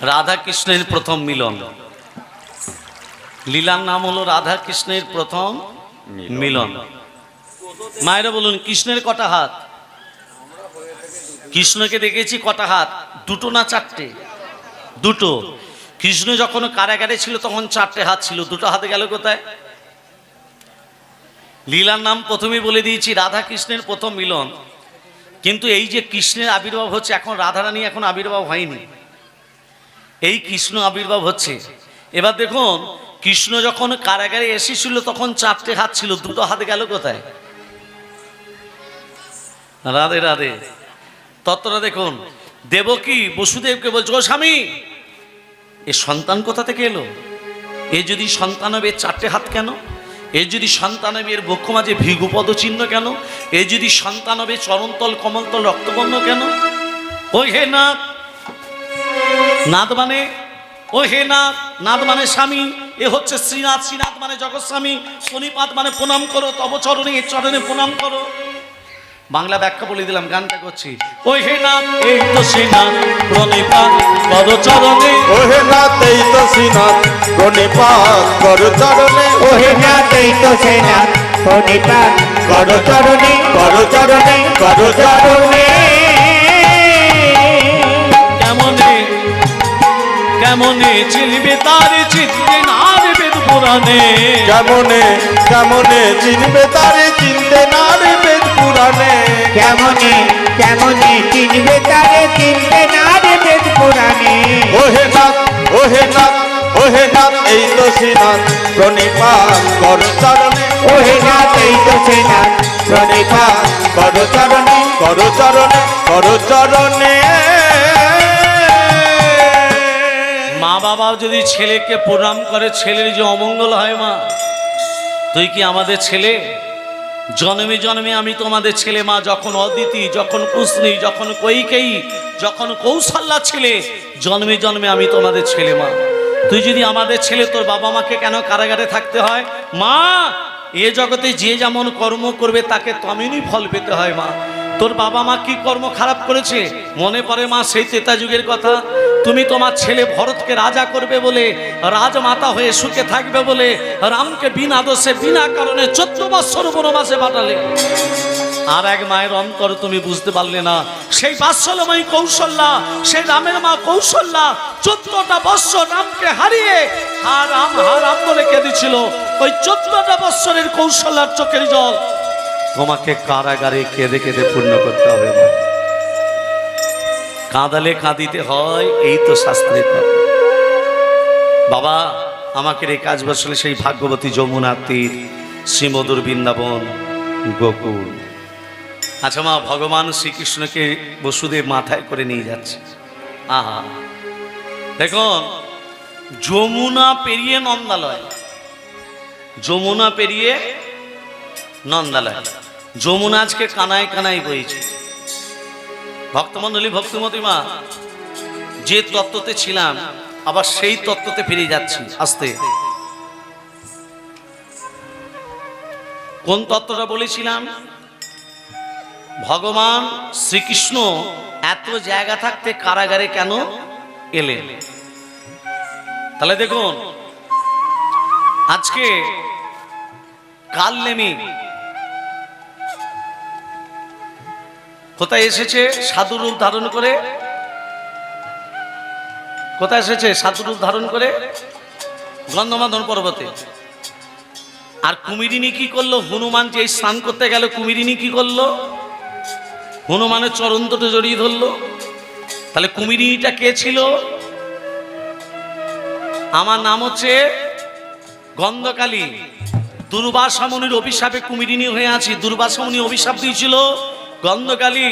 রাধা কৃষ্ণের প্রথম মিলন। লীলার নাম হলো রাধা কৃষ্ণের প্রথম মিলন। মায়েরা বলুন, কৃষ্ণের কটা হাত? কৃষ্ণকে দেখেছি কটা হাত? দুটো না চারটে? দুটো। কৃষ্ণ যখন কারাগারে ছিল তখন চারটে হাত ছিল, দুটো হাতে গেল কোথায়? লীলার নাম প্রথমেই বলে দিয়েছি, রাধা কৃষ্ণের প্রথম মিলন। কিন্তু এই যে কৃষ্ণের আবির্ভাব হচ্ছে, এখন রাধারানী এখন আবির্ভাব হয়নি, এই কৃষ্ণ আবির্ভাব হচ্ছে। এবার দেখুন, কৃষ্ণ যখন কারাগারে এসেছিল তখন চারটে হাত ছিল, দুটো হাতে গেল কোথায়? রাধে রাধে। তত্ত্বটা দেখুন, দেবকী বসুদেবকে বলছে, ও স্বামী, এ সন্তান কোথা থেকে এলো? এ যদি সন্তান হবে চারটে হাত কেন? এ যদি সন্তান হবে এর বক্ষ মাঝে ভৃগুপদ চিহ্ন কেন? এ যদি সন্তান হবে চরণতল কমলতল রক্তবর্ণ কেন? ও হে নাথ, নাথ মানে ও হে নাথ, নাথ মানে স্বামী, এ হচ্ছে শ্রীনাথ, শ্রীনাথ মানে জগৎ স্বামী, শনিপাত মানে প্রণাম করো, তব চরণে, এর চরণে প্রণাম করো। বাংলা ব্যাখ্যা বলে দিলাম, গানটা করছি। ও হে নাথ, এই তো শ্রীনাথ, প্রণিপাত করো চরণে। ও হে নাথ, এই তো শ্রীনাথ, প্রণিপাত করো চরণে। ও হে নাথ, এই তো শ্রীনাথ, প্রণিপাত করো চরণে, করো চরণে, করো চরণে। কেমনে কেমনে চিনবে তারে, চিনবে না রে বেদ পুরাণে। কেমনে কেমনে চিনবে তারে, চিনতে না রে বেদ পুরাণে। কেমনে কেমনে চিনবে তারে, চিনবে না রে বেদ পুরাণে। ও হে নাথ, ও হে নাথ, ও হে নাথ, এই তো শ্রীনাথ, প্রণিপাত করো চরণে। ও হে নাথ, এই তো শ্রীনাথ, প্রণিপাত করো চরণে, করো চরণে, করো চরণে। মা বাবা যদি ছেলেকে প্রণাম করে, ছেলের যে অমঙ্গল হয়, মা তুই কি আমাদের ছেলে? জন্মে জন্মে আমি তোমাদের ছেলে মা। যখন অদিতি, যখন কুশনি, যখন কৈকেয়ী, যখন কৌশল্যা ছেলে, জন্মে জন্মে আমি তোমাদের ছেলে মা। তুই যদি আমাদের ছেলে, তোর বাবা মাকে কেন কারাগারে থাকতে হয়? মা, এ জগতে যে যেমন কর্ম করবে তাকে তেমনই ফল পেতে হয় মা। তোর বাবা মা কি কর্ম খারাপ করেছে মনে পড়ে মা? সেই ত্রেতা যুগের কথা। তুমি তোমার ছেলে ভরতকে রাজা করবে বলে, রাজমাতা হয়ে সুখে থাকবে বলে, রামকে বিনা দোষে বিনা কারণে 14 বৎসর বনবাসে পাঠালে। আর এক মায়ের অন্তর তুমি বুঝতে পারলে না। সেই বাৎসল্যময়ী কৌশল্যা, সেই রামের মা কৌশল্যা 14টা বৎসর রামকে হারিয়ে হা রাম বলে কেঁদেছিল। ওই 14টা বৎসরের কৌশল্যার চোখের জল তোমাকে কারাগারে কেঁদে কেঁদে পূর্ণ করতে হবে মা। কাঁদালে কাঁদিতে হয়, এই তো শাস্ত্রের কথা। বাবা, আমাকে এই কাজ বসলে সেই ভাগ্যবতী যমুনা তীর, শ্রীমধুর বৃন্দাবন, গোকুল। আচ্ছা মা, ভগবান শ্রীকৃষ্ণকে বসুদেব মাথায় করে নিয়ে যাচ্ছে। আহা, দেখুন, যমুনা পেরিয়ে নন্দালয়, যমুনা পেরিয়ে নন্দালয়। যমুনা আজকে কানায় কানায় বইছে। ভক্তমণ্ডলী, ভক্তিমতী মা, যে তত্ত্বতে ছিলাম আবার সেই তত্ত্বতে ফিরে যাচ্ছি আস্তে। কোন তত্ত্বটা বলেছিলাম? ভগবান শ্রীকৃষ্ণ এত জায়গা থাকতে কারাগারে কেন এলেন? তাহলে দেখুন, আজকে কালনেমি কোথায় এসেছে? সাধু রূপ ধারণ করে। কোথায় এসেছে? সাধু রূপ ধারণ করে গন্ধমাদন পর্বতে। আর কুমিরিনী কি করলো? হনুমান যে স্নান করতে গেল, কুমিরিনী কি করলো? হনুমানের চরণ দুটো জড়িয়ে ধরলো। তাহলে কুমিরিনীটা কে ছিল? আমার নাম হচ্ছে গন্ধকালী। দুর্বাসা মুনির অভিশাপে কুমিরিনী হয়ে আছি। দুর্বাসা মুনি অভিশাপ দিয়েছিল গন্ধকালী।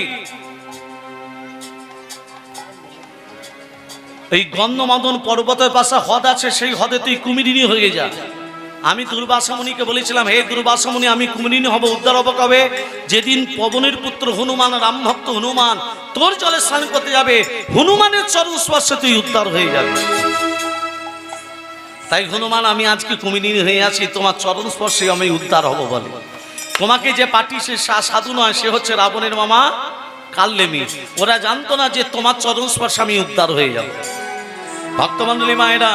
এই গন্ধমাদন পর্বতের পাশে হ্রদ আছে, সেই হ্রদে তুই কুমিরিনী হয়ে যা। আমি দুর্বাসা মুনিকে বলেছিলাম, হে দুর্বাসা মুনি, আমি কুমিরিনী হব, উদ্ধার হব কবে? যেদিন পবনের পুত্র হনুমান, রাম ভক্ত হনুমান তোর জলে স্নান করতে যাবে, হনুমানের চরণ স্পর্শে তুই উদ্ধার হয়ে যাবে। তাই হনুমান, আমি আজকে কুমিরিনী হয়ে আছি, তোমার চরণ স্পর্শে আমি উদ্ধার হব বলে। তোমাকে যে পাঠিয়েছে সাধু নয়, সে হচ্ছে রাবণের মামা কালনেমি। ওরা জানতো না যে তোমার চরণ স্পর্শে আমি উদ্ধার হয়ে যাব। ভক্তমণ্ডলী মায়েরা,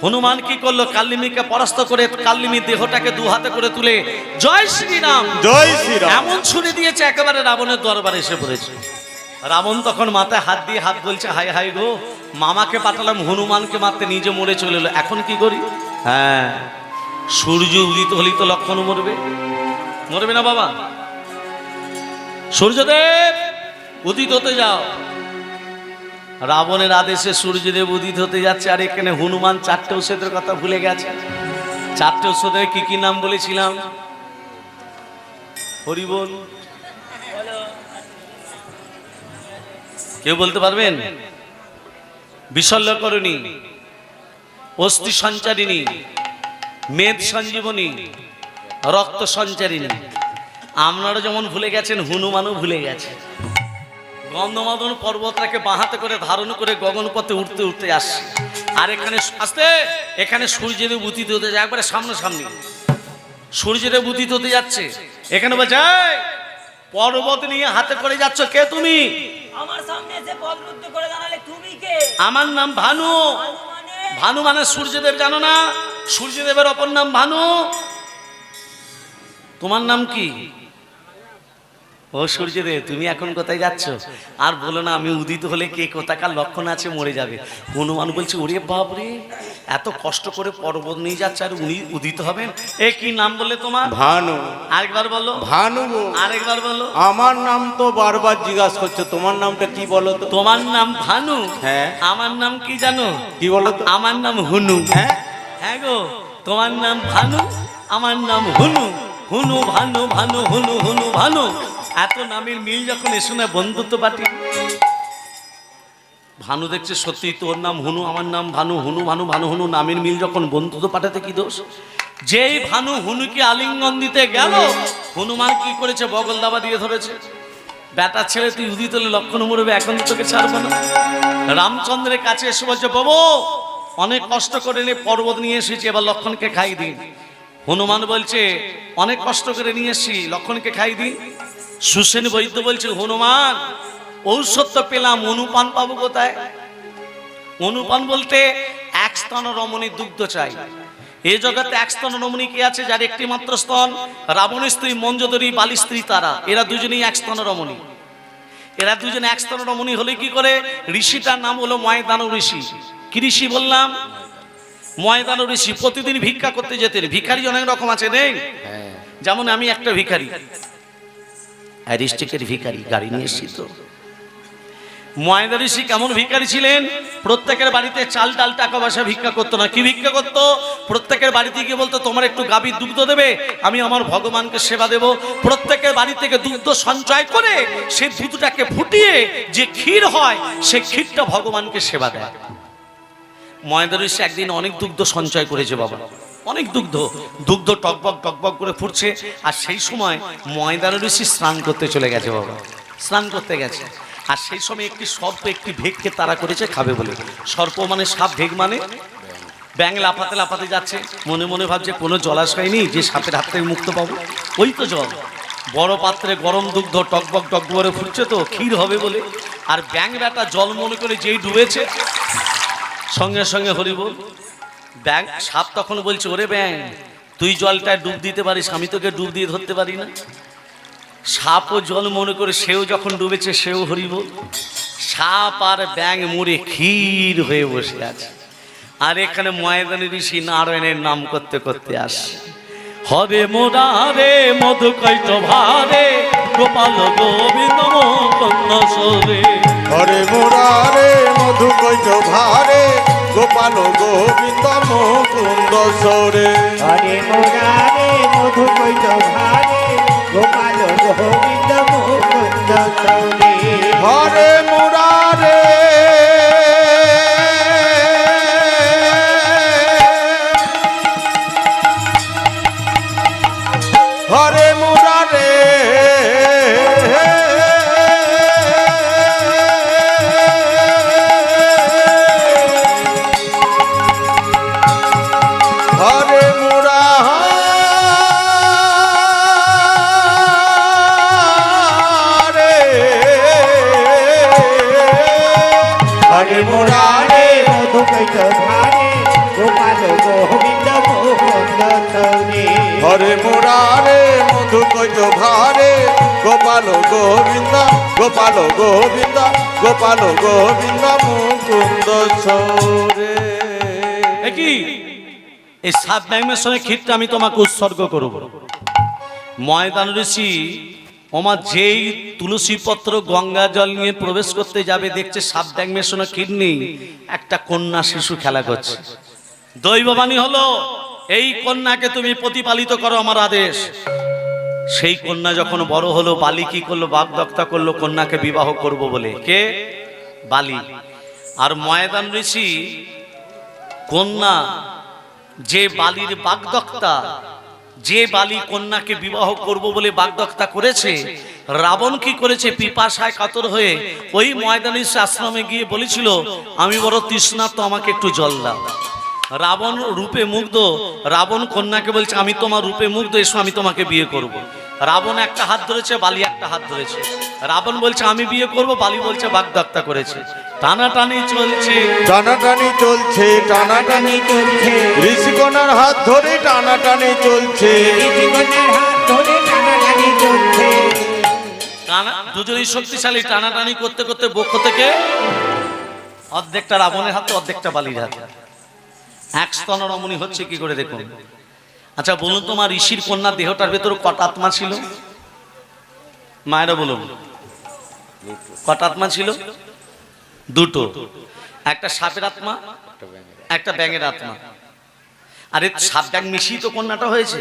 হনুমান কি করলো? কাল্লিমীকে পরাস্ত করে কাল্লিমীর দেহটাকে দু হাতে করে তুলে জয় শ্রীরাম জয় শ্রীরাম এমন ছুরি দিয়েছে একেবারে রাবণের দরবারে এসে পড়েছে। রাবণ তখন মাথায় হাত দিয়ে হাত বলছে, হাই হাই গো, মামাকে পাঠালাম হনুমানকে মারতে, নিজে মরে চলে এলো, এখন কি করি? হ্যাঁ, সূর্য উদিত হলেই তো লক্ষণ মরবে, মরবে না বাবা? সূর্যদেব উদিত হতে যাও। রাবণের আদেশে সূর্যদেব উদিত হতে যাচ্ছে, আর এখানে হনুমান চারটে ঔষধের কথা ভুলে গেছে। চারটে ঔষধের কি কি নাম বলেছিলাম? হরি বল, কেউ বলতে পারবেন? বিশল্যকরণী, অস্থি সঞ্চারিণী, মেদ সঞ্জীবনী, রক্ত সঞ্চারিণী। আপনারা যেমন ভুলে গেছেন, হনুমানও ভুলে গেছে। গন্ধমাদন পর্বতটাকে বাহাতে করে ধারণ করে গগনপথে উঠতে উঠতে আসছে, আর এখানে আসতে এখানে সূর্যদেব উদিত হতে যায়, একবারে সামনাসামনি সূর্যদেব উদিত হতে যাচ্ছে। এখানে বলছে, এই, পর্বত নিয়ে হাতে করে যাচ্ছ, কে তুমি? আমার সামনে এসে পদরুদ্ধ করে দাঁড়ালে তুমি কে? আমার নাম ভানু। ভানু মানে সূর্যদেব, জানো না? সূর্যদেবের অপর নাম ভানু। তোমার নাম কি? ও সূর্যদেব, তুমি এখন কোথায় যাচ্ছ? আর বলো না, আমি উদিত হলে কে কোথাকার লক্ষণ আছে মরে যাবে। হনুমান বলছে, ওরে বাপরে, এত কষ্ট করে পর্বত নিয়ে যাচ্ছে আর উনি উদিত হবেন? এ কি নাম বললে তোমার? ভানু। আরেকবার বলো। ভানু গো। আরেকবার বলো। আমার নাম তো বারবার জিজ্ঞাসা করছো, তোমার নামটা কি বলো তো? তোমার নাম ভানু? হ্যাঁ। আমার নাম কি জানো? কি বলো তো? আমার নাম হুনু। হ্যাঁ হ্যাঁ গো, তোমার নাম ভানু, আমার নাম হুনু। হুনু ভানু, ভানু হুনু, হুনু ভানু। এত নামের মিল যখন এসো না, বন্ধুত্ব পাটি। ভানু দেখছে সত্যি তোর নাম হুনু, আমার নাম ভানু, হুনু ভানু, ভানু হুনু, নামের মিল যখন, বন্ধুত্ব পাঠাতে কি দোষ? যেই ভানু হুনুকে আলিঙ্গন দিতে গেল, হনুমান কি করেছে? বগল দাবা দিয়ে ধরেছে। বেটা ছেলে, তুই উদিত হলে লক্ষণ মরবে, এখন তো তোকে ছাড়বো না। রামচন্দ্রের কাছে এসে বলছে, বাবু অনেক কষ্ট করে নিয়ে পর্বত নিয়ে এসেছি, এবার লক্ষণকে খাই দিন। হনুমান বলছে, অনেক কষ্ট করে নিয়ে এসেছি, লক্ষণকে খাই দিন। সুসেন বৈদ্য বলছে, হনুমান ঔষধ তো পেলাম, অনুপান পাবো কোথায়? অনুপান বলতে এক স্তন রমণীর দুগ্ধ চাই। এই জগতে এক স্তন রমণী কে আছে যার একটি মাত্র স্তন? রাবণের স্ত্রী মঞ্জোদরী, বালির স্ত্রী তারা, এরা দুজনেই এক স্তন রমণী। এরা দুজনে এক স্তন রমণী হলে কি করে? ঋষিটার নাম হলো ময়দানব ঋষি। কি ঋষি বললাম? ময়দানব ঋষি। প্রতিদিন ভিক্ষা করতে যেতেন। ভিখারি অনেক রকম আছে, নেই? যেমন আমি একটা ভিখারি, অ্যারিস্টিকের ভিখারি, গাড়ি নিয়ে এসেছি তো। ময়দা ঋষি কেমন ভিখারি ছিলেন? প্রত্যেকের বাড়িতে চাল ডাল টাকা পয়সা ভিক্ষা করতো না। কি ভিক্ষা করতো? প্রত্যেকের বাড়িতে গিয়ে বলতো, তোমার একটু গাভীর দুগ্ধ দেবে, আমি আমার ভগবানকে সেবা দেব। প্রত্যেকের বাড়ি থেকে দুগ্ধ সঞ্চয় করে সেই দুধটাকে ফুটিয়ে যে ক্ষীর হয়, সেই ক্ষীরটা ভগবানকে সেবা দেয়। ময়দা ঋষি একদিন অনেক দুগ্ধ সঞ্চয় করেছে বাবা, অনেক দুগ্ধ। দুগ্ধ টকবক টকবক করে ফুটছে, আর সেই সময় ময়দা ঋষি স্নান করতে চলে গেছে বাবা, স্নান করতে গেছে। আর সেই সময় একটি সর্প একটি ভেগকে তাড়া করেছে খাবে বলে। সর্প মানে সাপ, ভেগ মানে ব্যাঙ। লাফাতে লাফাতে যাচ্ছে, মনে মনে ভাবছে কোনো জলাশয় নেই যে সাপের হাত থেকে মুক্ত পাবো, ওই তো জল। বড় পাত্রে গরম দুগ্ধ টকবক টকবক করে ফুটছে তো, ক্ষীর হবে বলে। আর ব্যাঙ বেটা জল মনে করে যেই ডুবেছে, সঙ্গে সঙ্গে হরি বল। ব্যাঙ সাপ তখন বলছে, ওরে ব্যাঙ, তুই জলটায় ডুব দিতে পারিস, আমি তোকে ডুব দিয়ে ধরতে পারি না। সাপও জল মনে করে সেও যখন ডুবেছে, সেও হরি বল। সাপ আর ব্যাঙ মরে ক্ষীর হয়ে বসে আছে। আর এখানে ময়দানী ঋষি নারায়ণের নাম করতে করতে আসে। হবে মোরারে মধুকৈট ভারে, গোপাল গোবিন্দ মুকুন্দ সরে। হরে মুরারে মধুকৈট ভারে, গোপাল গোবিন্দ মুকুন্দ সরে। হরে মুরারে মধুকৈট ভারে, গোপাল গোবিন্দ মুকুন্দ সরে। হরে মুরারে হরে মুরারে হরে মুরারে ধারে গোপাল গোবিন্দ গোপাল গোবিন্দ গোপাল গোবিন্দ মুকুন্দ সরে। কি এই 7 ব্যাঙের সঙ্গে ক্ষীরটা আমি তোমাকে উৎসর্গ করব। ময়দান ঋষি ওমা যেই তুলসী পত্র গঙ্গা জল নিয়ে প্রবেশ করতে যাবে, দেখছে 7 ব্যাঙের সঙ্গে ক্ষীর নেই, একটা কন্যা শিশু খেলা করছে। দৈববাণী হলো এই কন্যাকে তুমি প্রতিপালিত করো, আমার আদেশ। সেই কন্যা যখন বড় হলো, বালি কি করলো, বাগদত্তা করলো কন্যাকে বিবাহ করব বলে। কে? বালি। আর ময়দান ঋষি কন্যা যে বালির বাগদত্তা, যে বালি কন্যাকে বিবাহ করব বলে বাগদত্তা করেছে, রাবণ কি করেছে, পিপাসায় কাতর হয়ে ওই ময়দান ঋষি আশ্রমে গিয়ে বলেছিল, আমি বড় তৃষ্ণার্ত, আমাকে একটু জল দাও। রাবণ রূপে মুগ্ধ, রাবণ কন্যাকে বলছে, আমি তোমার রূপে মুগ্ধ, এসো আমি তোমাকে বিয়ে করব। রাবণ একটা হাত ধরেছে, বালি একটা হাত ধরেছে। রাবণ বলছে আমি বিয়ে করব, বালি বলছে বাগদত্তা করেছে। টানাটানি চলছে, টানাটানি চলছে, টানাটানি চলছে, ঋষিকণার হাত ধরে টানাটানি চলছে, জীবনের হাত ধরে টানাটানি চলছে। দুজনেই শক্তিশালী। টানাটানি করতে করতে বক্ষ থেকে অর্ধেকটা রাবণের হাতে, অর্ধেকটা বালির হাতে। এক স্তন রমণী হচ্ছে কি করে দেখুন। আচ্ছা বলুন, তোমার ঋষির কন্যা দেহটার ভেতর কটা আত্মা ছিল? মায়েরা বলুন, কটা আত্মা ছিল? দুটো। একটা সাপের আত্মা, একটা ব্যাঙের আত্মা। আরে 7 ব্যাঙ মিশিয়ে তো কন্যাটা হয়েছে।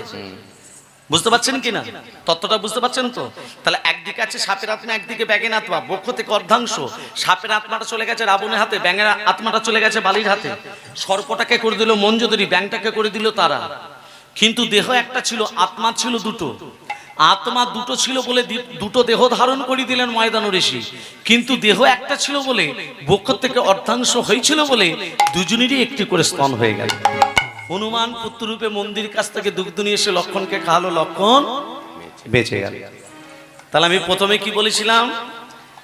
বুঝতে পারছেন কিনা? তত্ত্বটা বুঝতে পারছেন তো? তাহলে একদিকে আছে সাপের আত্মা, একদিকে ব্যাঙের আত্মা। বক্ষ থেকে অর্ধাংশ, সাপের আত্মাটা চলে গেছে রাবণের হাতে, ব্যাঙের আত্মাটা চলে গেছে বালির হাতে। সর্পটাকে করে দিল মঞ্জুদরি, ব্যাঙটাকে করে দিল তারা। কিন্তু দেহ একটা ছিল, আত্মা ছিল দুটো। আত্মা দুটো ছিল বলে দুটো দেহ ধারণ করে দিলেন ময়দান ঋষি। কিন্তু দেহ একটা ছিল বলে, বক্ষ থেকে অর্ধাংশ হয়েছিল বলে দুজনেরই একটি করে স্তন হয়ে গেল। হনুমান পুত্ররূপে মন্দির কাছ থেকে দুগ্ধ নিয়ে এসে লক্ষণকে খাওয়ালো, লক্ষণ বেঁচে গেল। তাহলে আমি প্রথমে কি বলেছিলাম,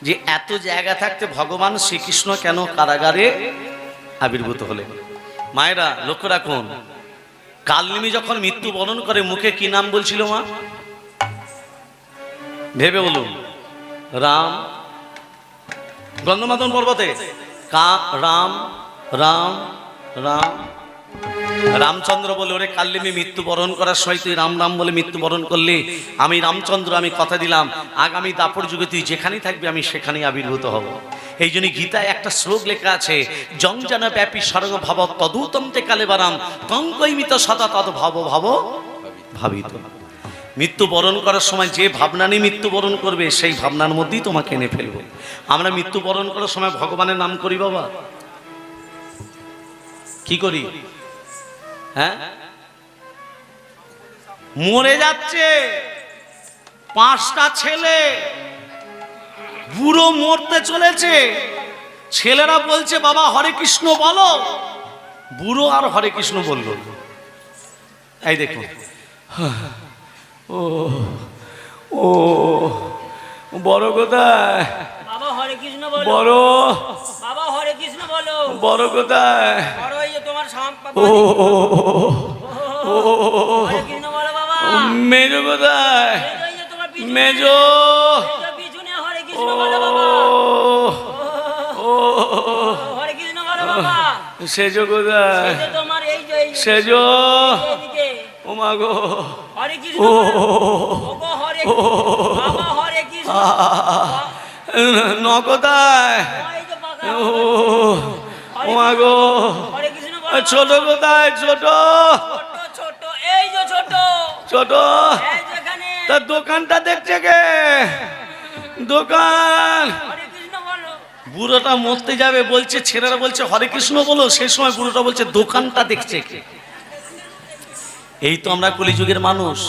যে এত জায়গা থাকতে ভগবান শ্রীকৃষ্ণ কেন কারাগারে আবির্ভূত হলেন? মায়েরা লক্ষ্য রাখুন, কালনেমি যখন মৃত্যুবরণ করে মুখে কি নাম বলছিল মা? ভেবে বলুন। রাম। গন্ধমাদন পর্বতে রাম রাম রাম। রামচন্দ্র বলে, ওরে কালনেমি মৃত্যুবরণ করার সময় তুই রাম রাম বলে মৃত্যুবরণ করলি, আমি রামচন্দ্র আমি কথা দিলাম আগামী দাপর যুগে তুই যেখানেই থাকবি আমি সেখানেই আবির্ভূত হব। এই জন্য গীতায় একটা শ্লোক লেখা আছে, জঞ্জন ব্যাপী সর্ব ভাব তদুতন্তে কালে বারাম তঙ্কৈমিত সদা তদ ভাব ভাব ভাবিত। মৃত্যুবরণ করার সময় যে ভাবনা নিয়ে মৃত্যুবরণ করবে সেই ভাবনার মধ্যেই তোমাকে এনে ফেলবে। আমরা মৃত্যুবরণ করার সময় ভগবানের নাম করি বাবা, কি করি? হ্যাঁ, মরে যাচ্ছে 5টা ছেলে, বুড়ো মরতে চলেছে, ছেলেরা বলছে বাবা হরে কৃষ্ণ বলো, বুড়ো আর হরে কৃষ্ণ বলল। এই দেখুন, ও ও বড় কোথায়? বাবা হরে কৃষ্ণ বলো। বড় বাবা হরে কৃষ্ণ বলো। বড় কোথায়? বড় এই যে তোমার ও হরে কৃষ্ণ বলো বাবা। মেজ কোথায়? এই যে তোমার পিছনে, মেজ এই যে পিছনে হরে কৃষ্ণ বলো বাবা। ও হরে কৃষ্ণ বলো বাবা। সেজ কোথায়? এই যে তোমার এই যে সেজ এইদিকে ও মা গো, হরে কৃষ্ণ বলো। ওগো হরে বাবা হরে কৃষ্ণ। ন কোথায়? এই যে বাবা ও মা গো, হরে কৃষ্ণ বলো। ছোট কোথায়? ছোট ছোট ছোট এই যে ছোট ছোট এই যেখানে তার দোকানটা দেখছে কে? দোকান। হরে কৃষ্ণ বলো। বুড়োটা মরতে যাবে, বলছে ছেলেরা বলছে হরে কৃষ্ণ বলো, সেই সময় বুড়োটা বলছে দোকানটা দেখছে কে? এই তো আমরা কলিযুগের মানুষ,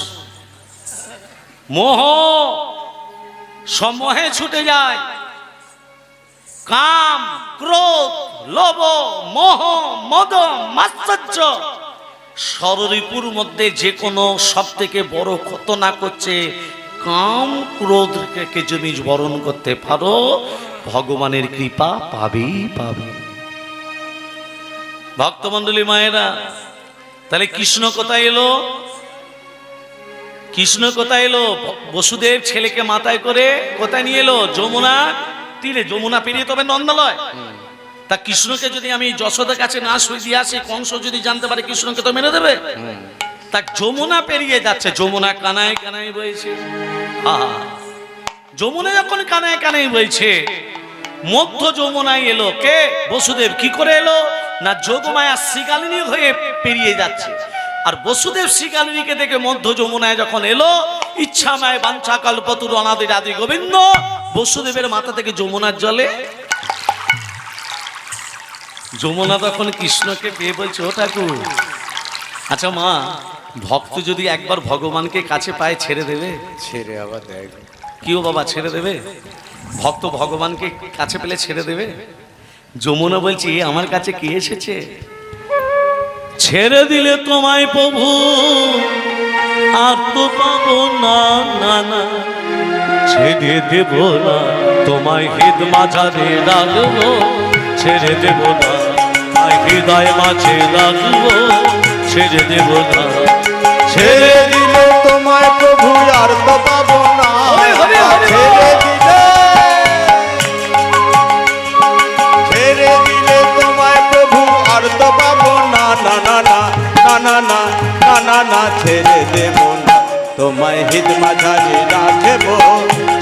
মোহ সম্মোহে ছুটে যায়। কাম ক্রোধ লোভ মোহ মদ মাৎসর্য ষড়রিপুর মধ্যে যে কোনো সব থেকে বড় খতনা করছে কাম ক্রোধকে যদি বরণ করতে পারো ভগবানের কৃপা পাবেই পাবে। ভক্তমণ্ডলী মায়েরা, তাহলে কৃষ্ণ কোথায় এলো? কৃষ্ণ কোথায় এলো? বসুদেব ছেলেকে মাথায় করে কোথায় নিয়ে এলো? যমুনা তীরে। যমুনা পেরিয়ে তবে নন্দলয়। তা কৃষ্ণকে যদি আমি যশোদার কাছে না শুয়ে দিয়ে আসি, কংস যদি জানতে পারে কৃষ্ণকে তো মেরে দেবে। তা যমুনা পেরিয়ে যাচ্ছে, যমুনা কানায় কানায় বইছে। আহা, যমুনা যখন কানায় কানায় বইছে, মধ্য যমুনায় এলো কে? বসুদেব। কি করে এলো? না যোগমায়া শ্রীকালিনী হয়ে পেরিয়ে যাচ্ছে। আর বসুদেব শ্রীকালিনীকে দেখে মধ্য যমুনায় যখন এলো, ইচ্ছাময় বাঞ্ছা কল্পতরু অনাদির আদি গোবিন্দ বসুদেবের মাথা থেকে যমুনার জলে। যমুনা তখন কৃষ্ণকে পেয়ে বলছে, ও ঠাকুর, আচ্ছা মা, ভক্ত যদি একবার ভগবানকে কাছে পায় ছেড়ে দেবে? ছেড়ে আবার দেখ। কিও বাবা, ছেড়ে দেবে? ভক্ত ভগবানকে কাছে পেলে ছেড়ে দেবে? যমুনা বলছি, আমার কাছে কে এসেছে? ছেড়ে দিলে তোমায় প্রভু আর তো পাবো না, না না, ছেড়ে দেব না তোমায়, হৃদ মাঝারে রাখবো, ছেড়ে দেব না হৃদয় মাঝে রাখবো, ছেড়ে দেব না। ছেড়ে দিলে তোমায় প্রভু আর তো পাবো না। ছেড়ে দিলে তোমায় প্রভু আর তো পাবো না, না না না না না না না না না, ছেড়ে দেব না তোমায় হৃদ মাঝারে রাখবো,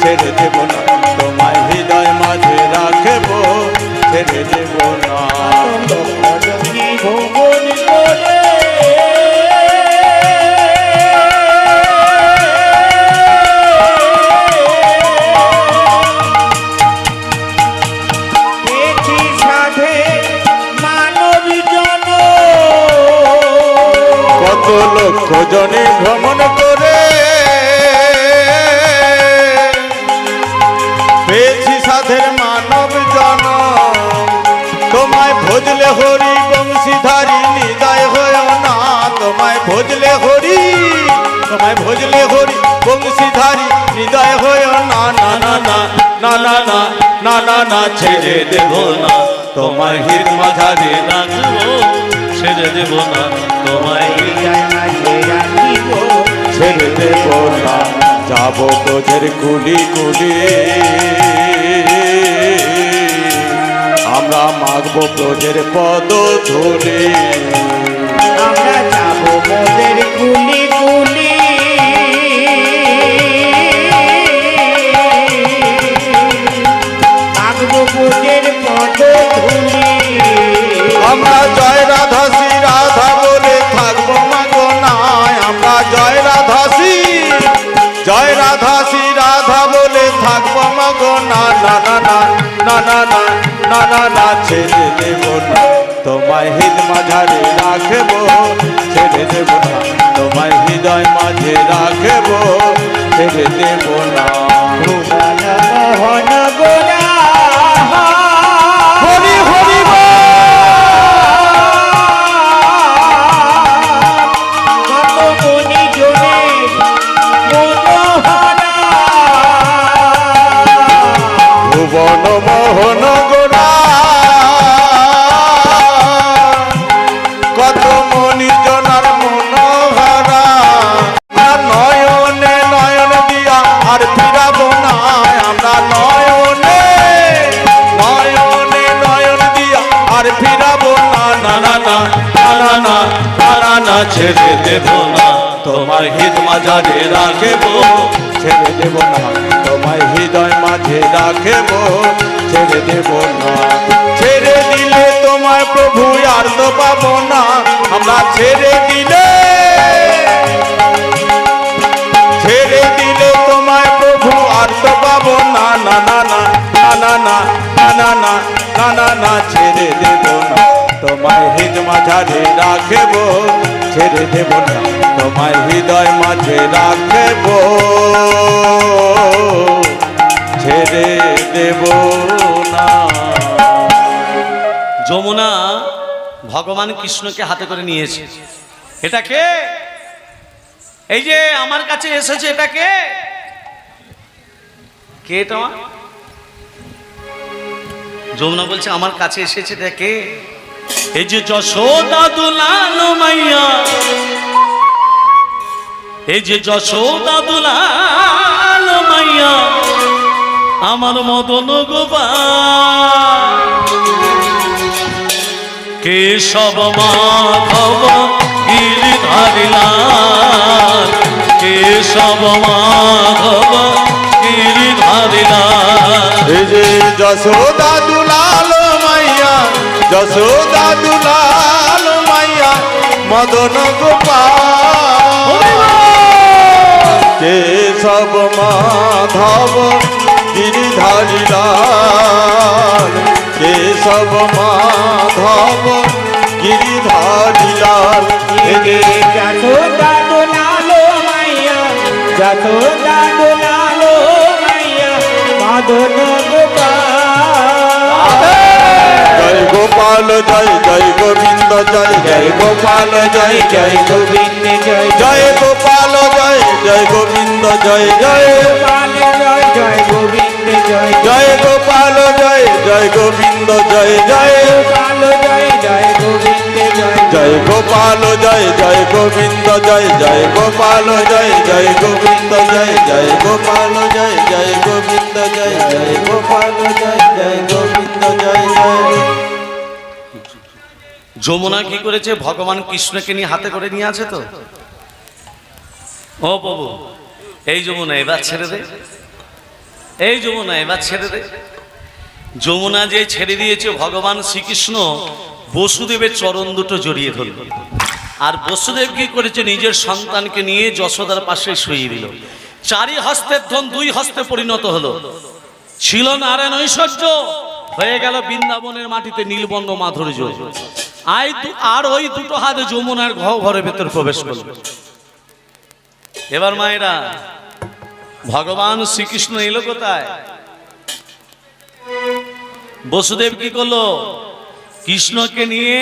ছেড়ে দেব না তোমায় হৃদয় মাঝে রাখবো, ছেড়ে দেব না। ভ্রমণ করে পেয়েছি সাধে মানব জন, কত লক্ষ জনে ভ্রমণ করে পেয়েছি সাধের মানব জন, তোমায় ভজলে হরি বংশীধারী নিদায় হয় না, তোমায় ভজলে হরি, তোমায় ভজলে হরি বংশীধারী নিদায় হয় না, না না না না না না না না না, ছেড়ে দেব না তোমায় হৃদ মাঝারে রাখবো, ছেড়ে দেব না তোমায়। ছেড়ে দেব না, যাব তোদের কুলি কুলি, আমরা মাগবো তোদের পদ ধরে, আমরা যাব মোদের কুলি কুলি, মাগবো মোদের পদ ধুলি। আমরা জয় রাধা শ্রী রাধা বলে থাকবো মাগো নাই, আমরা জয় রাধা শ্রী, জয় রাধা শ্রী রাধা বলে থাকবো মাগো না, না না না না না না না না না, ছেড়ে দেব না তোমায় হৃদ মাঝারে রাখবো, ছেড়ে দেব না তোমায় হৃদয় মাঝে রাখবো, ছেড়ে দেব না। মোহন গোরা হরি হরি কত মনি জনে মনোহরা, ভুবন মোহন গোরা, কত মনি জনার মনোহরা, নয়নে নয়ন দিয়া আর ফিরাবো না, আমরা নয়নে নয়নে নয়ন দিয়া আর ফিরাবো না, না না না না না না না না, ছেড়ে দেব না তোমার হৃদ মাঝারে রাখবো, ছেড়ে দেব না তোমায় হৃদয় মাঝে রাখবো, ছেড়ে দেব না। ছেড়ে দিলে তোমায় প্রভু আর তো পাবো না, আমরা ছেড়ে দিলে, ছেড়ে দিলে তোমায় প্রভু আর তো পাবো না, না না না না না না না না না না না, ছেড়ে দেব না তোমায় হৃদ মাঝারে রাখবো, ছেড়ে দেব না তোমায় হৃদয় মাঝে রাখবো, ছেড়ে দেব না। যমুনা ভগবান কৃষ্ণকে হাতে করে নিয়েছে। এটা কে? এই যে আমার কাছে এসেছে, এটা কে? কে এটা? যমুনা বলছে আমার কাছে এসেছে, এটা কে? এই যে যশোদা দুলাল মাইয়া, এই যে যশোদা দুলাল মাইয়া আমার মদন গোপাল কেশব মাধব গিরিধারী লাল কেশব মাধব গিরিধারী লাল এই যে যশোদা দুলাল মাইয়া যশোদা দুলাল মাইয়া মদন গোপাল কেশব মাধব গিরিধারী লাল কেশব মাধব গিরিধারী লাল যশোদা দুলালো মাইয়া যশোদা দুলালো মাইয়া মদন গোপাল জয় গোপাল জয় জয় গোবিন্দ জয় জয় গোপাল জয় জয় গোবিন্দ জয় জয় গোপাল জয় জয় গোবিন্দ জয় জয় গোপাল জয় জয় গোবিন্দ জয় জয় গোপাল জয় জয় গোবিন্দ জয় জয় গোপাল জয় জয় গোবিন্দ জয় জয় গোপাল জয় জয় গোবিন্দ জয় জয় গোপাল জয় জয় গোবিন্দ জয় জয় গোপাল জয় জয় গোবিন্দ জয় জয় গোপাল জয় জয় গোবিন্দ জয় জয়। যমুনা কি করেছে ভগবান কৃষ্ণকে নিয়ে হাতে করে নিয়ে আছে তো ও বাবু এই যমুনা এবার ছেড়ে দে এই যমুনা এবার ছেড়ে দে যমুনা যে ছেড়ে দিয়েছে ভগবান শ্রীকৃষ্ণ বসুদেবের চরণ দুটো জড়িয়ে ধরল আর বসুদেব কি করেছে নিজের সন্তানকে নিয়ে যশোদার পাশে শুইয়ে দিল চারি হস্তের ধন দুই হস্তে পরিণত হলো ছিল নারায়ণ ঐশ্বর্য হয়ে গেল বৃন্দাবনের মাটিতে নীলবর্ণ মাধুর্য আর ওই দুটো হাতে যমুনার ঘরের ভেতর প্রবেশ করল এবার মায়েরা ভগবান শ্রীকৃষ্ণ এলো কোথায় বসুদেব কি করলো কৃষ্ণকে নিয়ে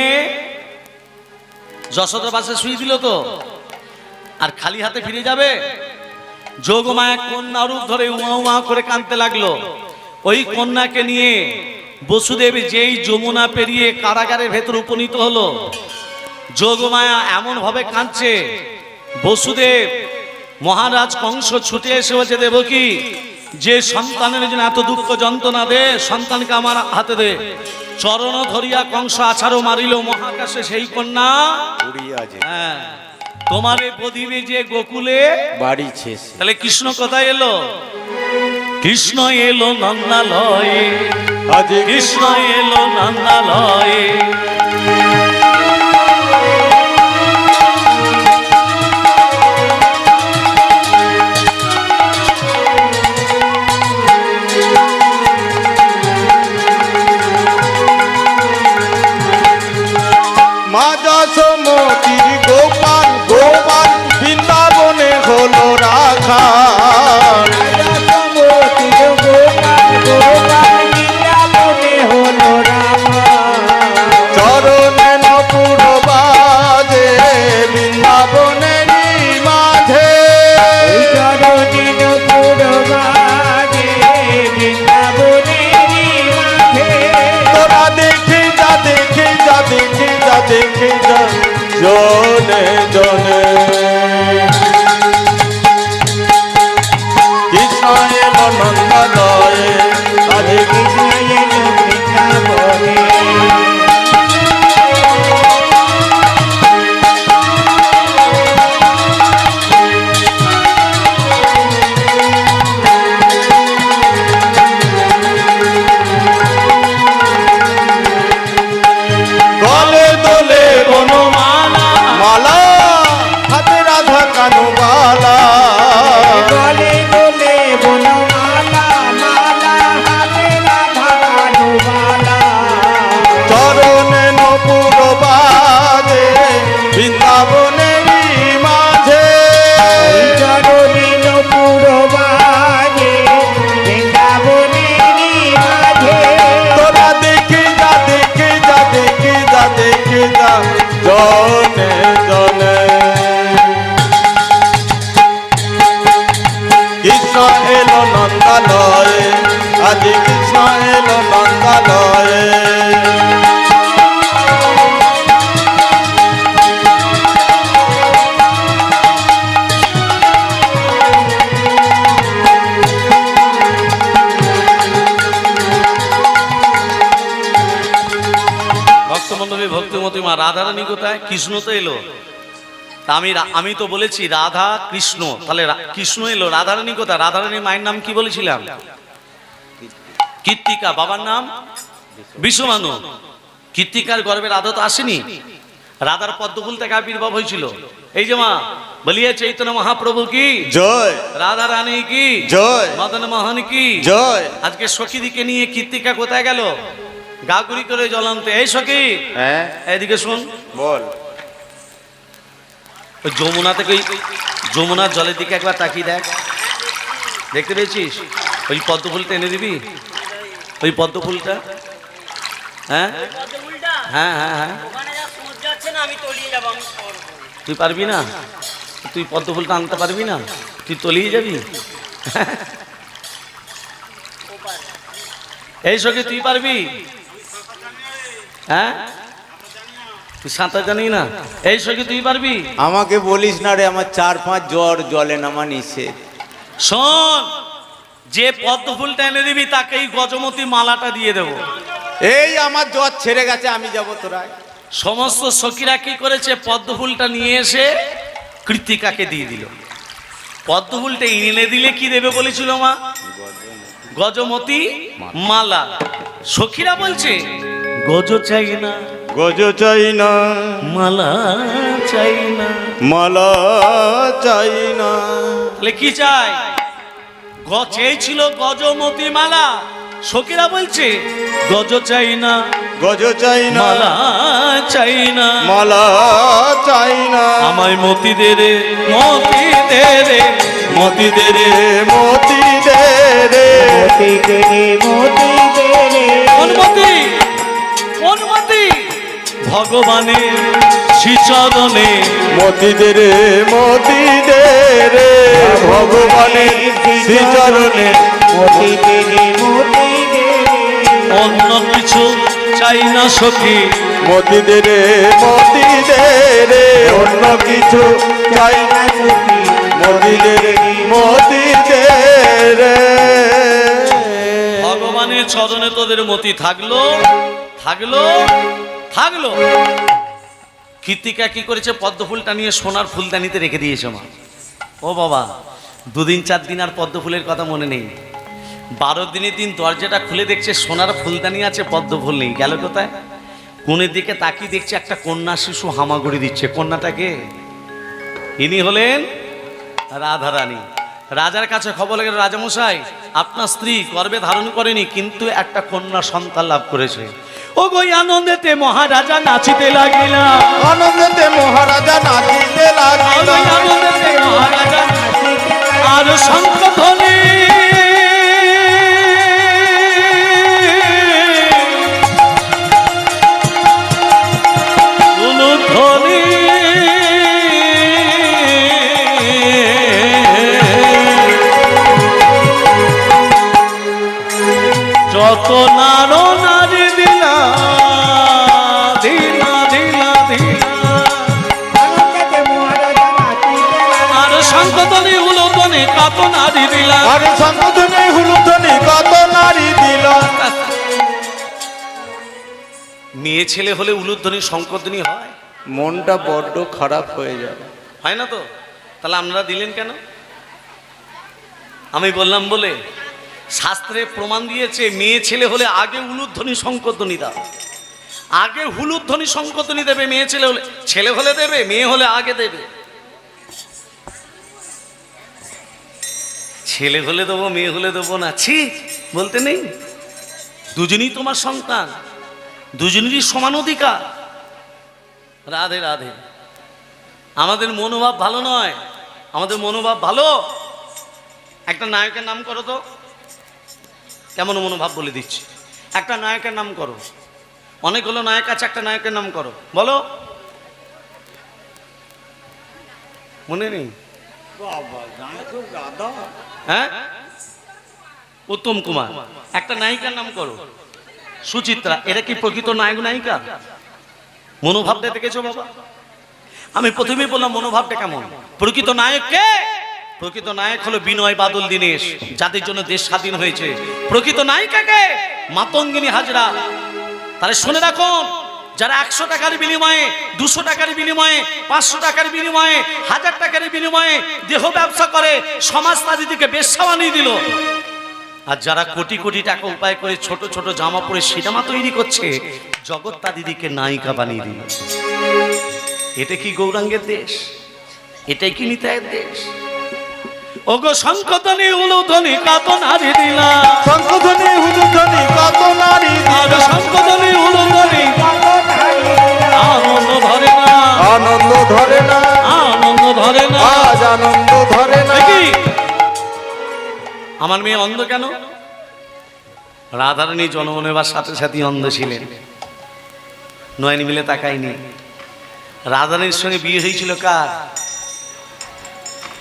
যশোদার পাশে শুয়ে দিল তো আর খালি হাতে ফিরে যাবে যোগমায়া কন্যা রূপ ধরে উমা উমা করে কাঁদতে লাগলো ওই কন্যাকে নিয়ে বসুদেব যেই যমুনা পেরিয়ে কারাগারের ভেতর উপনীত হলো যোগমায়া এমন ভাবে কাঁদছে বসুদেব মহারাজ কংস ছুটে এসে বলছে দেবকী যে সন্তানের জন্য এত দুঃখ যন্ত্রণা দে সন্তানকে আমার হাতে দে চরণ ধরিয়া কংস আছাড়ো মারিল মহাকাশে সেই কন্যা হ্যাঁ তোমারে বদিবে যে গোকুলে বাড়ি শেষ তাহলে কৃষ্ণ কোথায় এলো কৃষ্ণ এলো নন্দালয়ে আজ কৃষ্ণ এলো নন্দালয়ে মা যশোমতির গোপাল গোপাল বৃন্দাবনে হলো রাখা চরণে নপুর বাজে বৃন্দাবনেরই মাঝে তোরা দেখে যা দেখে যা দেখে যা দেখে যা জনে জনে কৃষ্ণ এলো নন্দালয়ে আজ কৃষ্ণ এলো বৃন্দাবনে গলে দোলে বনমালা মালা হাতে রাধা কানুবালা চরণে নপুর বাজে বৃন্দাবনেরই মাঝে তোরা দেখে যা দেখে যা দেখে যা দেখে যা জনে জনে কৃষ্ণ এলো নন্দালয়ে আজ কৃষ্ণ এলো নন্দালয়ে ভক্তিমতী মা রাধারানী কোথায়? কৃষ্ণ তো এলো। তা আমি তো বলেছি রাধা কৃষ্ণ, তাহলে কৃষ্ণ এলো, রাধারানী কোথায়? রাধারানীর মায়ের নাম কি বলেছিলাম? কীর্তিকা। বাবার নাম বিশ্বমানু। কীর্তিকার গর্ভে রাধা তো আসেনি। রাধার পদ্মফুল থেকে আবির্ভাব হয়েছিল। এই যে মা বলিয়ে চৈতন্য মহাপ্রভু কি জয়, রাধা রানী কি জয়, মদন মোহন কি জয়। আজকে সখীদিকে নিয়ে কীর্তিকা কোথায় গেল? গাগুরি করে জলান্তে। এই সখী, হ্যাঁ এদিকে শুন। বল। ওই যমুনা থেকে যমুনার জলের দিকে একবার তাকিয়ে দেখ, দেখতে পেয়েছিস? ওই পদ্ম ফুলটা এনে দিবি, ওই পদ্ম ফুলটা। হ্যাঁ পদ্মফুলটা হ্যাঁ হ্যাঁ হ্যাঁ, ওখানে যা সমুদ্র আছে না, আমি তলিয়ে যাবো, আমি পারবো না। তুই পারবি না? তুই পদ্ম ফুলটা আনতে পারবি না? তুই তলিয়ে যাবি? এই সখী তুই পারবি? হ্যাঁ, তুই সাঁতার জানি না? এই সখী তুই পারবি? আমাকে বলিস না রে, আমার 4-5 জ্বর জলে নামা নিষেধ। শোন, যে পদ্ম ফুলটা এনে দিবি তাকেই গজমতী মালাটা দিয়ে দেব। এই আমার জ্বর ছেড়ে গেছে, আমি যাব তোরা। সমস্ত সখীরা কি করেছে? পদ্ম ফুলটা নিয়ে এসে কৃতিকাকে দিয়ে দিল। পদ্ম ফুলটা এনে দিলে কি দেবে বলেছিল মা? গজমতী মালা। সখীরা বলছে গজ চাই না, গজ চাই না, মালা চাই না। মালা চাই না। তাহলে কি চাই? চেয়েছিল গজমতী মালা। সখীরা বলছে গজ চাই না, গজ চাই না, মালা চাই না, মালা চাই না। আমায় মতি দে রে, মতি দে রে, মতি দে রে, মতি দে রে। অনুমতি, অনুমতি ভগবানের শ্রীচরণে। মতি দে রে, মতি দে রে। ভগবানের শ্রীচরণে। অন্য কিছু চাই না সখী, মতি দে রে, মতি দে রে। অন্য কিছু চাই না, মতি দে রে, মতি দে রে। ভগবানের চরণে তোদের মতি থাকলো, থাকলো, থাকলো। কীর্তিকা কি করেছে? পদ্ম ফুলটা নিয়ে সোনার ফুলদানিতে রেখে দিয়েছে মা। ও বাবা, 2 দিন 4 দিন আর পদ্ম ফুলের কথা মনে নেই। 12 দিনের দিন দরজাটা খুলে দেখছে সোনার ফুলদানি আছে, পদ্ম ফুল নেই। গেল কোথায়? কোণের দিকে তাকিয়ে দেখছে একটা কন্যা শিশু হামাগুড়ি দিচ্ছে। কন্যাটাকে ইনি হলেন রাধারানী। রাজার কাছে খবর গেল, রাজামশাই আপনার স্ত্রী গর্ভে ধারণ করেনি, কিন্তু একটা কন্যা সন্তান লাভ করেছে। ও গো আনন্দেতে মহারাজা নাচিতে লাগিলা, আনন্দেতে মহারাজা নাচিতে লাগিল। আনন্দেতে মহারাজা আর শঙ্খ ধ্বনি, ধ্বনি যত নারো নারী দিলা, দিলা দিলা দিলা। আর শান্ততনে হুলতনে কত নারী দিলা। আরে সংগঠনে হুলুধ্বনি কত নারী দিল। মেয়ে ছেলে হলে উলুধ্বনি শঙ্করধ্বনি হয়? মনটা বড্ড খারাপ হয়ে যাবে। হয় না তো? তাহলে আপনারা দিলেন কেন? আমি বললাম বলে? শাস্ত্রে প্রমাণ দিয়েছে মেয়ে ছেলে হলে আগে উলুধ্বনি শঙ্করধ্বনি দাও। আগে হুলুধ্বনি শঙ্করধ্বনি দেবে মেয়ে ছেলে হলে। ছেলে হলে দেবে, মেয়ে হলে আগে দেবে। ছেলে হলে দেবো, মেয়ে হলে দেবো না, ছি বলতে নেই। দুজনই তোমার সন্তান, দুজনেরই সমান অধিকার। রাধে রাধে। আমাদের মনোভাব ভালো নয়, আমাদের মনোভাব ভালো। একটা নায়কের নাম করো তো, কেমন মনোভাব বলে দিচ্ছি। একটা নায়কের নাম করো। অনেকগুলো নায়ক আছে, একটা নায়কের নাম করো, বলো। মনে নেই? হ্যাঁ, উত্তম কুমার। একটা নায়িকার নাম করো, সুচিত্রা। এরা কি প্রকৃত নায়ক নায়িকা? মনোভাবটা দেখেছো বাবা? আমি প্রথমেই বললাম মনোভাবটা কেমন। প্রকৃত নায়ক কে? প্রকৃত নায়ক হলো বিনয় বাদল দীনেশ, যাদের জন্য দেশ স্বাধীন হয়েছে। প্রকৃত নায়িকা কে? মাতঙ্গিনী হাজরা। তাহলে শুনে রাখুন, যারা 100 টাকার বিনিময়ে, 200 টাকার বিনিময়ে, 500 টাকার বিনিময়ে, 1000 টাকার বিনিময়ে দেহ ব্যবসা করে, সমাজ তাদেরকে বেশ্যা বানিয়ে দিল। আর যারা কোটি কোটি টাকা উপায় করে ছোট ছোট জামা পরে সিনেমা তৈরি করছে, জগৎ তাদেরকে নায়িকা বানিয়ে দিল। এটা কি গৌরাঙ্গের দেশ? এটাই কি নিতাইয়ের দেশ? ওগো শঙ্খধ্বনি উলুধ্বনি কত নারী দিলা, শঙ্খধ্বনি হুলুধ্বনি কত নারী আর দিলা, শঙ্খধ্বনি উলুধ্বনি আনন্দ ধরে না, আনন্দ ধরে না, আনন্দ ধরে না। আজ আনন্দ ধরে না। কি আমার মেয়ে অন্ধ কেন? রাধারানী জন্ম নেবার সাথে সাথে অন্ধ ছিলেন, নয়ন মিলে তাকায়নি। রাধারানীর সঙ্গে বিয়ে হয়েছিল কার?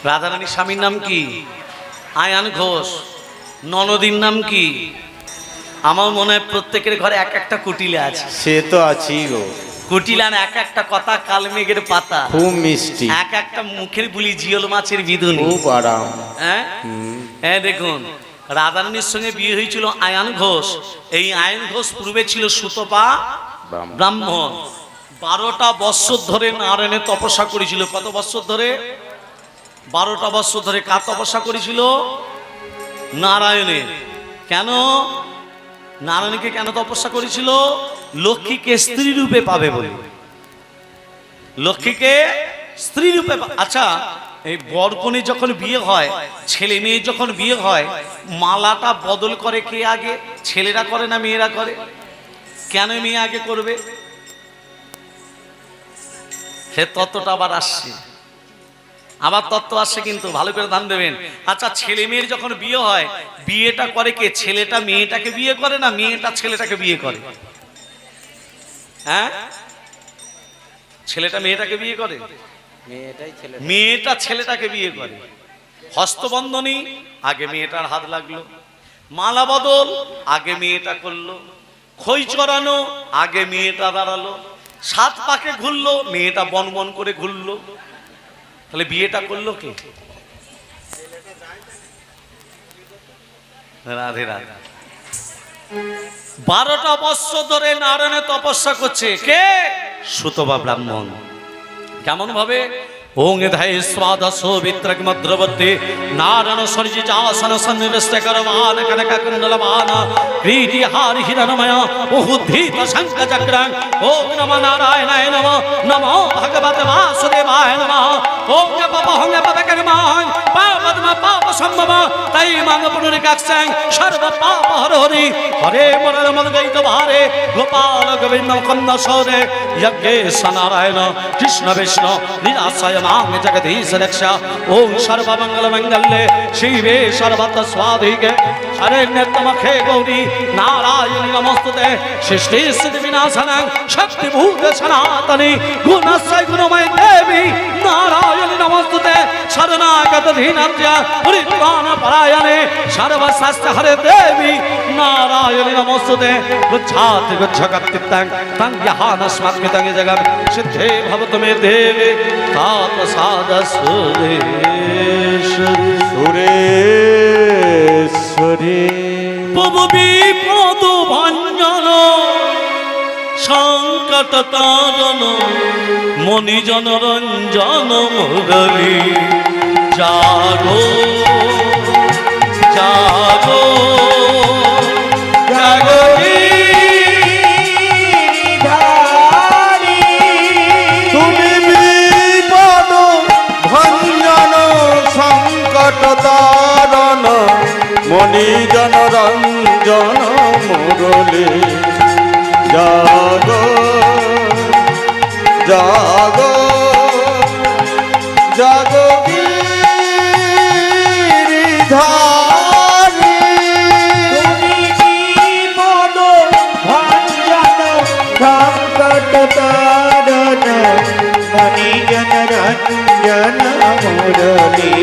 রাধারানীর স্বামীর নাম কি? আয়ান ঘোষ। ননদীর নাম কি? আমার মনে হয় প্রত্যেকের ঘরে এক একটা কুটিলে আছে। সে তো আছি গো, কুটিলান এক একটা কথা কালমেঘের পাতা, খুব মিষ্টি, এক একটা মুখের বুলি জিওল মাছের বিধুনি। খুব আরাম। হ্যাঁ হ্যাঁ, দেখুন রাধারানীর সঙ্গে বিয়ে হয়েছিল আয়ান ঘোষ। এই আয়ান ঘোষ পূর্বে ছিল সুতপা ব্রাহ্মণ। 12টা বৎসর ধরে নারায়ণে তপস্যা করেছিল। কত বৎসর ধরে? 12টা বৎসর ধরে। কার তপস্যা করেছিল? নারায়ণের। কেন? নারায়ণকে কেন তপস্যা করেছিল? লক্ষ্মীকে স্ত্রী রূপে পাবে বলে। লক্ষ্মীকে স্ত্রী রূপে। আচ্ছা, এই বরকনে যখন বিয়ে হয়, ছেলে মেয়ে যখন বিয়ে হয়, মালাটা বদল করে কে আগে? ছেলেরা করে না মেয়েরা করে? কেন মেয়ে আগে করবে? সে তত্ত্বটা আবার আসছে, আবার তত্ত্ব আসছে, কিন্তু ভালো করে ধ্যান দেবেন। আচ্ছা, ছেলে মেয়ের যখন বিয়ে হয়, বিয়েটা করে কে? ছেলেটা মেয়েটাকে বিয়ে করে না মেয়েটা ছেলেটাকে বিয়ে করে? হ্যাঁ, ছেলেটা মেয়েটাকে বিয়ে করে, মেয়েটা ছেলেটাকে বিয়ে করে। হস্তবন্ধনী আগে মেয়েটার হাত লাগলো, মালা বদল আগে মেয়েটা করলো, খই চড়ানো আগে মেয়েটা দাঁড়ালো, 7 পাকে ঘুরলো, মেয়েটা বন বন করে ঘুরলো। তাহলে বিয়েটা করলো কে? রাধে রাধে। 12টা বৎসর ধরে নারায়ণে তপস্যা করছে কে? সুতপা ব্রাহ্মণ। কেমন ভাবে? ওং ধায় স্বাদসো বিত্রক মদ্রবর্তী নারায়ণ সর্জিজাসন সন্নিবেষ্ট করবান কনক কুণ্ডলবান ক্রীডি হার হিরণময় উদ্ধৃত শঙ্খ চক্রাং। ওং নমঃ নারায়ণায় নমঃ, নমো ভগবতে বাসুদেবায় নমঃ। ওং পাপহং পাপকর্মাং পাপদ্ম পাপ সম্ভব তাই মাং পুনরিকাক্ষং সর্ব পাপ হরি হরে মরণ মদগৈত ভারে গোপাল গোবিন্দ কন্দ সৌরে যজ্ঞেশ নারায়ণ কৃষ্ণ বিষ্ণু নিরাশয় মাং জগদীশ রक्षा। ওং সর্বমঙ্গল মঙ্গলে শিবে সর্বত্র স্বাধিকে শরণ্যতমখে গৌরী নারায়ণী নমস্তুতে। সৃষ্টি স্থিতি বিনাশনং শক্তিভূত সনাতনী গুণশ্রয় গুণময় দেবী নারায়ণী নমস্তুতে। শরণাগত ধীনাত্য পরিত্রাণ পরায়ণে সর্বশাস্ত্র হরে দেবী নারায়ণী নমস্তুতে। গুচ্ছাতি গুচ্ছকর্তৃত্বং তং জ্ঞানস্মাত্মিতং জগৎ সিদ্ধে ভবতু মে দেবে তাত সাদসুরেশ্বরী সুরেশ্বরী। প্রভু বিপদ ভঞ্জন সংকট তারণ মণিজন রঞ্জন মুরলী। জাগো জাগো জাগো তুমি বিপদ ভঞ্জন সংকট তারণ মণিজন রঞ্জন মুরলী। জাগো জাগো জাগো গিরিধারী। তুমি বিপদ ভঞ্জন সংকট তারণ মণিজন রঞ্জন মুরলী।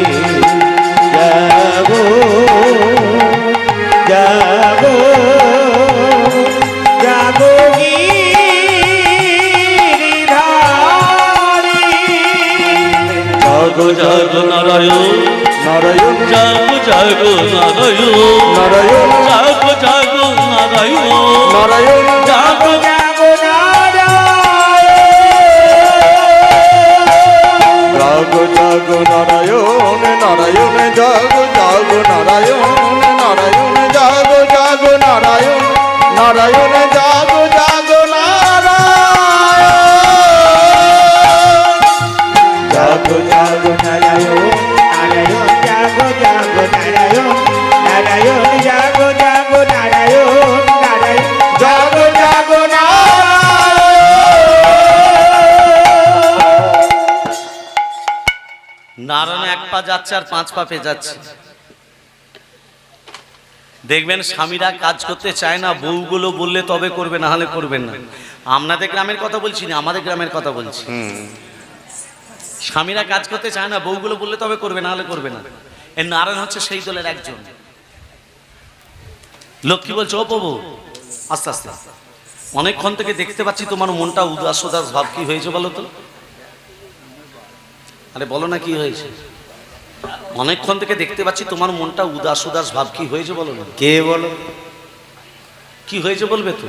জাগো জাগো জাগো গিরিধারী। জাগো জাগো নারায়ণ নারায়ণ জাগো জাগো নারায়ণ নারায়ণ জাগো জাগো নারায়ণ নারায়ণ জাগো জাগো নারায়ণ জাগ নারায়ণ নারায়ণ জাগ জাগ নারায়ণ নারায়ণ জাগ জাগ নারায়ণ নারায়ণ জাগ জাগ নারায়ণ জাগো জাগো নারায়ণ নারায়ণ জাগো জাগো নারায়ণ নারায়ণ জাগো জাগো নারায়ণ নারায়ণ জাগ জাগ নারায়ণ এক পা যাচ্ছে আর 5 পা পেয়ে যাচ্ছে। দেখবেন স্বামীরা কাজ করতে চায় না, বউগুলো বললে তবে করবে, না হলে করবেন না। আপনাদের গ্রামের কথা বলছি না, আমাদের গ্রামের কথা বলছি। স্বামীরা কাজ করতে চায় না, বউগুলো বললে তবে করবে, না হলে করবে না। এই নারায়ণ হচ্ছে সেই দলের একজন। লক্ষ্মী বলছে, ও প্রভু আস্তে আস্তে, অনেকক্ষণ থেকে দেখতে পাচ্ছি তোমার মনটা উদাস উদাস ভাব, কি হয়েছে বলো তো? আরে বলো না কি হয়েছে? অনেকক্ষণ থেকে দেখতে পাচ্ছি তোমার মনটা উদাস উদাস ভাব, কি হয়েছে বলো না? কে বলো? কি হয়েছে বলবে তো?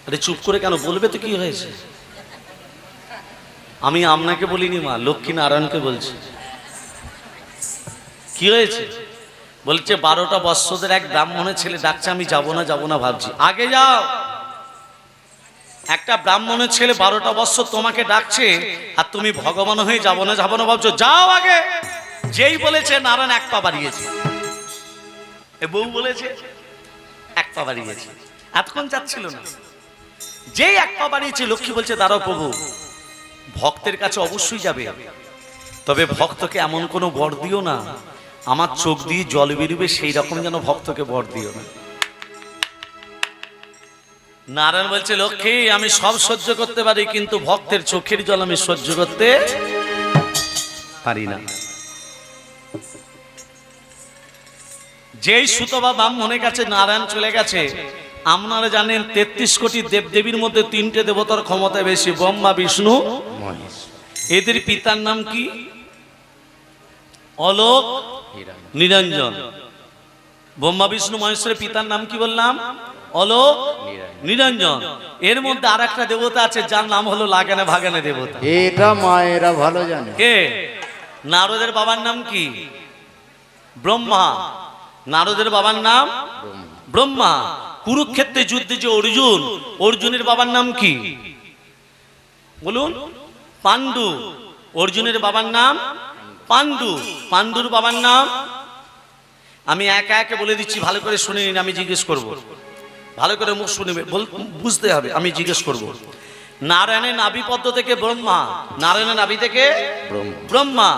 আরে চুপ করে কেন, বলবে তো কি হয়েছে। আমি আপনাকে বলিনি মা, লক্ষ্মী নারায়ণকে বলছি। কি হয়েছে? বলছে 12টা বৎসরের এক ব্রাহ্মণের ছেলে ডাকছে, আমি যাবো না ভাবছি। আগে যাও। একটা ব্রাহ্মণের ছেলে 12টা বৎসর তোমাকে ডাকছে, আর তুমি ভগবান হয়ে যাবো না ভাবছো, যাও আগে। যেই বলেছে নারায়ণ এক পা বাড়িয়েছে, এ বউ বলেছে এক পা বাড়িয়েছে, এতক্ষণ যাচ্ছিল না। যেই এক পা বাড়িয়েছে, লক্ষ্মী বলছে দাঁড়াও প্রভু, ভক্তের কাছে অবশ্যই যাবে, তবে ভক্তকে এমন কোনো বর দিও না আমার চোখ দিয়ে জল বেরোবে সেই রকম যেন ভক্তকে বর দিও না। নারায়ণ বলছে, লক্ষ্মী আমি সব সহ্য করতে পারি, কিন্তু ভক্তের চোখের জল আমি সহ্য করতে পারি না। যেই সুতবা ব্রাহ্মণের কাছে নারায়ণ চলে গেছে, আপনারা জানেন 33 কোটি দেবদেবীর মধ্যে 3টে দেবতার ক্ষমতা বেশি, ব্রহ্মা বিষ্ণু মহেশ। এদের পিতার নাম কি? অলোক নিরঞ্জন। ব্রহ্মা বিষ্ণু মহেশের পিতার নাম কি বললাম? অলোক নিরঞ্জন। এর মধ্যে আর একটা দেবতা আছে যার নাম হলো লাগানে ভাগানে দেবতা। এটা মায়েরা ভালো জানে। কে? নারদের বাবার নাম কি? ব্রহ্মা। নারদের বাবার নাম ব্রহ্মা। কুরুক্ষেত্রে যুদ্ধে যে অর্জুনের বাবার নাম কি বলুন? পাণ্ডু। অর্জুনের বাবার নাম পাণ্ডু। পাণ্ডুর বাবার নাম আমি একা একে বলে দিচ্ছি, ভালো করে শুনে নিন, আমি জিজ্ঞেস করব, ভালো করে মুখ শুনবে, বুঝতে হবে, আমি জিজ্ঞেস করব। নারায়ণের নাভি পদ্ম থেকে ব্রহ্মা, নারায়ণের নাভি থেকে ব্রহ্মা।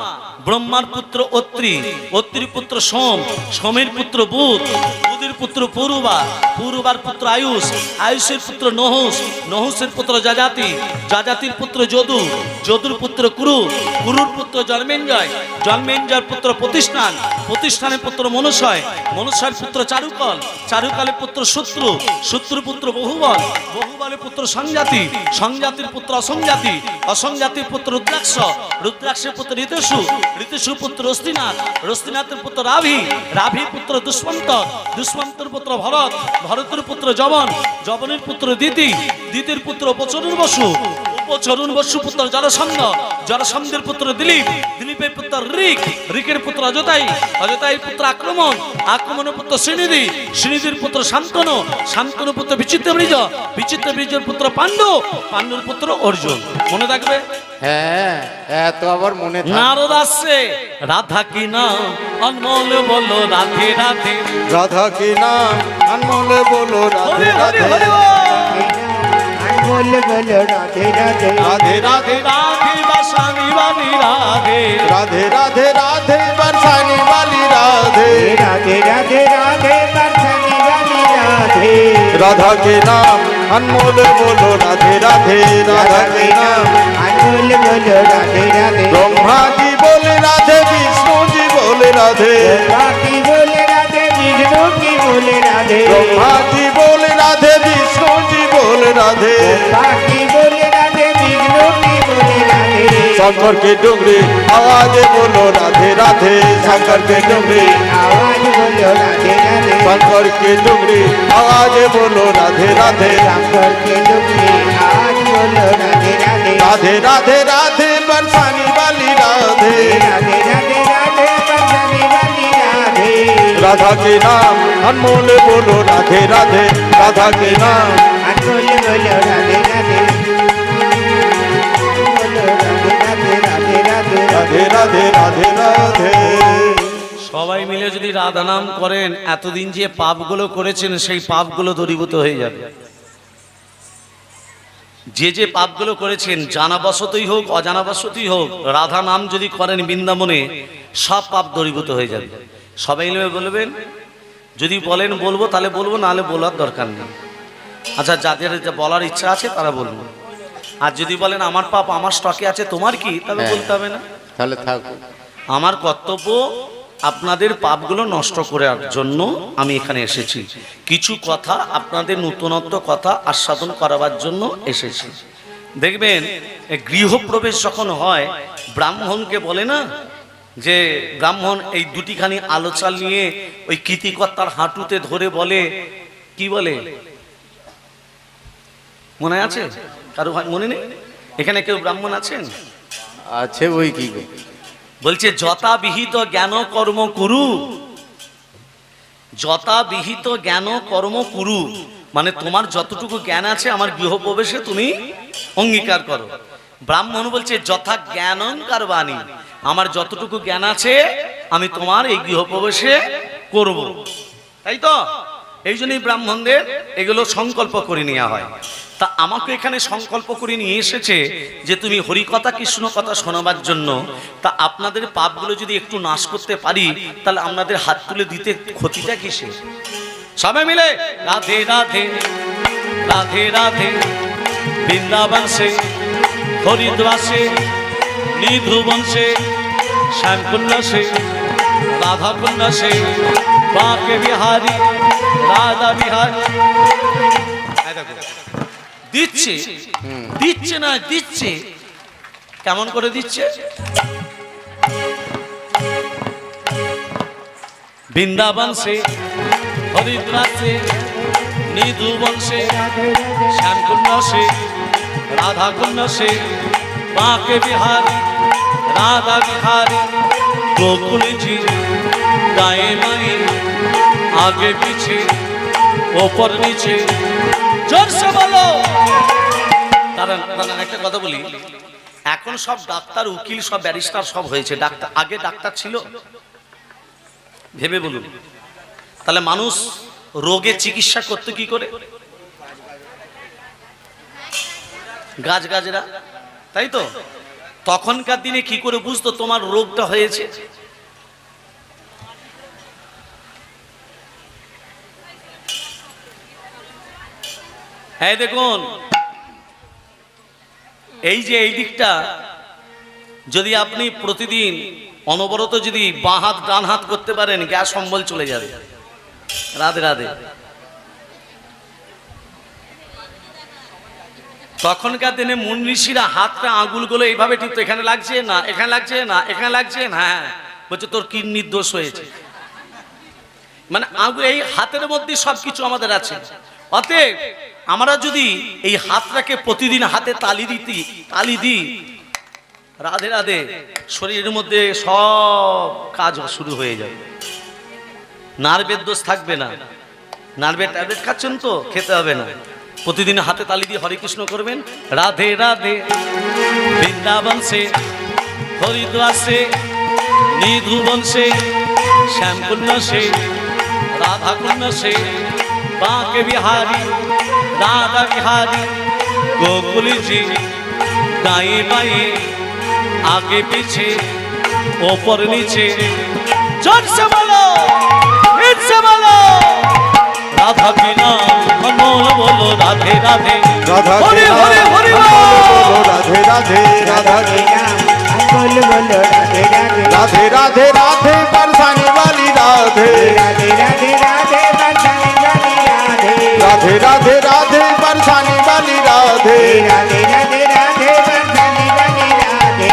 ব্রহ্মার পুত্র অত্রি, অত্রির পুত্র সোম, সোমের পুত্র বুধ, বুধের পুত্র পুরুবা, পুরুবার পুত্র আয়ুষ, আয়ুষের পুত্র নহুষ, নহুষের পুত্র যাজাতি, যাজাতির পুত্র যদু, যদুর পুত্র কুরু, কুরুর পুত্র জন্মেঞ্জয়, জন্মেঞ্জয়ের পুত্র প্রতিষ্ঠান, প্রতিষ্ঠানের পুত্র মনুষয়, মনুষয়ের পুত্র চারুকল, চারুকালের পুত্র শত্রু, শত্রুর পুত্র বহুবল, বহুবলের পুত্র সংজাতি, সংজাতির পুত্র অসংজাতি, অসংজাতির পুত্র রুদ্রাক্ষ, রুদ্রাক্ষের পুত্র ঋতুষু, ঋতুষুর পুত্র রস্তিনাথ, রস্তিনাথের পুত্র রাভি, রাভির পুত্র দুষ্মন্ত, দুষ্মন্তের পুত্র ভরত, ভরতের পুত্র যবন, যবনের পুত্র দিতি, দিতির পুত্র উপচরণ বসু, উপচরণ বসু পুত্র জরাসন্ধ, জরাসন্ধের পুত্র দিলীপ, দিলীপের পুত্র ঋক, ঋকের পুত্র অজতাই, অজতাইয়ের পুত্র আক্রমণ, আক্রমণের পুত্র শ্রীনিধি, শ্রীনিধির পুত্র শান্তনু, শান্তনু পুত্র বিচিত্র বীজ, বিচিত্র বীজের পুত্র পাণ্ডু, পাণ্ডুর পুত্র অর্জুন। মনে থাকবে? হ্যাঁ, এত আবার মনে থাকে। নারদ আসছে, রাধা কি নাম অনমোল বলো রাধে রাধে, রাধা কি নাম অনমোল বলো রাধে হরে হরে রাধে, হরে বল বল রাধে রাধে, রাধে রাধে রাধে বাসানি বানি রাধে, রাধে রাধে রাধে বরসানি वाली राधे, রাধে রাধে রাধে বর্ষানি বালি রাধে, राधा के नाम अनमोल बोलो राधे राधे, राधा के नाम বল বল রাধে রাধে, ब्रह्मा जी बोले राधे, विष्णु जी बोले राधे, বাকি বলে রাধে, বিষ্ণু কি বলে রাধে, ब्रह्मा जी बोले राधे, विष्णु जी बोले राधे, বাকি বলে রাধে, বিষ্ণু কি বলে রাধে, शंकर के डुंगरी आवाज बोलो राधे राधे, शंकर के डुंगरी আওয়াজ বলো রাধে রাধে, शंकर के डुंगरी आवाज बोलो राधे राधे, শঙ্কর কে ডুবলি আওয়াজ বলো রাধে রাধে, राधे राधा के नाम अनमोल बोलो राधे राधे राधा के नाम अनमोल बोलो राधे राधे बोलो राधे राधे राधे राधे राधे राधे राधे राधे সবাই মিলে যদি রাধা নাম করেন এতদিন যে পাপগুলো করেছেন সেই পাপগুলো দূরীভূত হয়ে যাবে। যে যে পাপগুলো করেছেন জানাবশতই হোক অজানাবশতই হোক রাধা নাম যদি করেন বৃন্দাবনে সব পাপ দূরীভূত হয়ে যাবে। সবাই মিলে বলবেন, যদি বলেন বলবো তাহলে বলবো, নাহলে বলার দরকার নেই। আচ্ছা, যাদের বলার ইচ্ছা আছে তারা বলবো। আর যদি বলেন আমার পাপ আমার স্টকে আছে তোমার কি, তাহলে বলতে হবে না। তাহলে থাক। আমার কর্তব্য আপনাদের পাপগুলো নষ্ট করার জন্য আমি এখানে এসেছি। কিছু কথা আপনাদের নতুনত্ব কথা আস্বাদন করাবার জন্য এসেছি। দেখবেন গৃহপ্রবেশ যখন হয় ব্রাহ্মণকে বলে না যে ব্রাহ্মণ এই দুটিখানি আলো চাল নিয়ে ওই কীর্তিকর্তার হাঁটুতে ধরে বলে, কি বলে মনে আছে কারো? মনে নেই? এখানে কেউ ব্রাহ্মণ আছেন? আছে ওই কি বলছে যথা বিহিত জ্ঞান কর্ম কুরু, যথা বিহিত জ্ঞান কর্ম কুরু, মানে তোমার যতটুকু জ্ঞান আছে আমার গৃহপ্রবেশে তুমি অঙ্গীকার করো। ব্রাহ্মণ বলছে যথা জ্ঞানঙ্কার বাণী, আমার যতটুকু জ্ঞান আছে আমি তোমার এই গৃহপ্রবেশে করব। তাই তো? এই জন্যই ব্রাহ্মণদের এগুলো সংকল্প করে নেওয়া হয়। তা আমাকে এখানে সংকল্প করে নিয়ে এসেছে যে তুমি হরিকথা কৃষ্ণ কথা শোনাবার জন্য। তা আপনাদের পাপগুলো যদি একটু নাশ করতে পারি তাহলে আপনাদের হাত তুলে দিতে ক্ষতিটা কিসে? সবাই মিলে রাধে রাধে রাধে রাধে বৃন্দাবন সে হরিদ্বার সে নিধুবন সে শ্যামকুণ্ড সে রাধাকুণ্ড সে বাঁকে বিহারী রাধা বিহারী। দিচ্ছে দিচ্ছে না দিচ্ছে, কেমন করে দিচ্ছে? বৃন্দাবন সে হরিদ্বার সে নিধুবন সে শ্যামকুণ্ড সে রাধাকুণ্ড সে বাঁকে বিহারী রাধা বিহারী गोकुल जी दाएं बाएं आगे पीछे ऊपर नीचे जोर से बोलो। দাঁড়ান দাঁড়ান, একটা কথা বলি। এখন সব ডাক্তার উকিল সব ব্যারিস্টার সব হয়েছে। ডাক্তার আগে ডাক্তার ছিল? ভেবে বলুন। তাহলে মানুষ রোগের চিকিৎসা করতে কি করে? গাছগাছরা, তাই তো? তখনকার দিনে কি করে বুঝতো তোমার রোগটা হয়েছে? হ্যাঁ দেখুন, এই যে এই দিকটা যদি আপনি প্রতিদিন অনবরত যদি বাঁ হাত ডান হাত করতে পারেন গ্যাস অম্বল চলে যাবে। রাধে রাধে। তখনকার দিনে মুনি ঋষিরা হাতটা আঙুলগুলো এইভাবে টিপতো, এখানে লাগছে না, এখানে লাগছে না, এখানে লাগছে না, হ্যাঁ বলছে তোর কিডনির দোষ হয়েছে। মানে আঙুল এই হাতের মধ্যে সবকিছু আমাদের আছে। অতএব আমরা যদি এই হাতটাকে প্রতিদিন হাতে তালি দিই, রাধে রাধে, শরীরের মধ্যে সব কাজ শুরু হয়ে যাবে। নার্ভের দোষ থাকবে না। নার্ভের ট্যাবলেট খাচ্ছেন তো, খেতে হবে না। প্রতিদিন হাতে তালি দিয়ে হরে কৃষ্ণ করবেন। রাধে রাধে বৃন্দাবন সে হরিদ্বার সে নিধুবন সে শ্যামকুণ্ড সে রাধাকুণ্ড সে बांके बिहारी राधा बिहारी गोकुल जी दाएं बाएं आगे पीछे ऊपर नीचे जोर से बोलो फिर से बोलो राधा के नाम अनमोल बोलो राधे राधे राधा के हरे हरे नाम हरे बोलो राधे राधे राधा के बोलो बोलो राधे राधे राधे राधे राधे बरसाने वाली राधे राधे राधे राधे बरसाने वाली राधे राधे राधे राधे बरसाने वाली राधे राधे राधे राधे बरसाने वाली राधे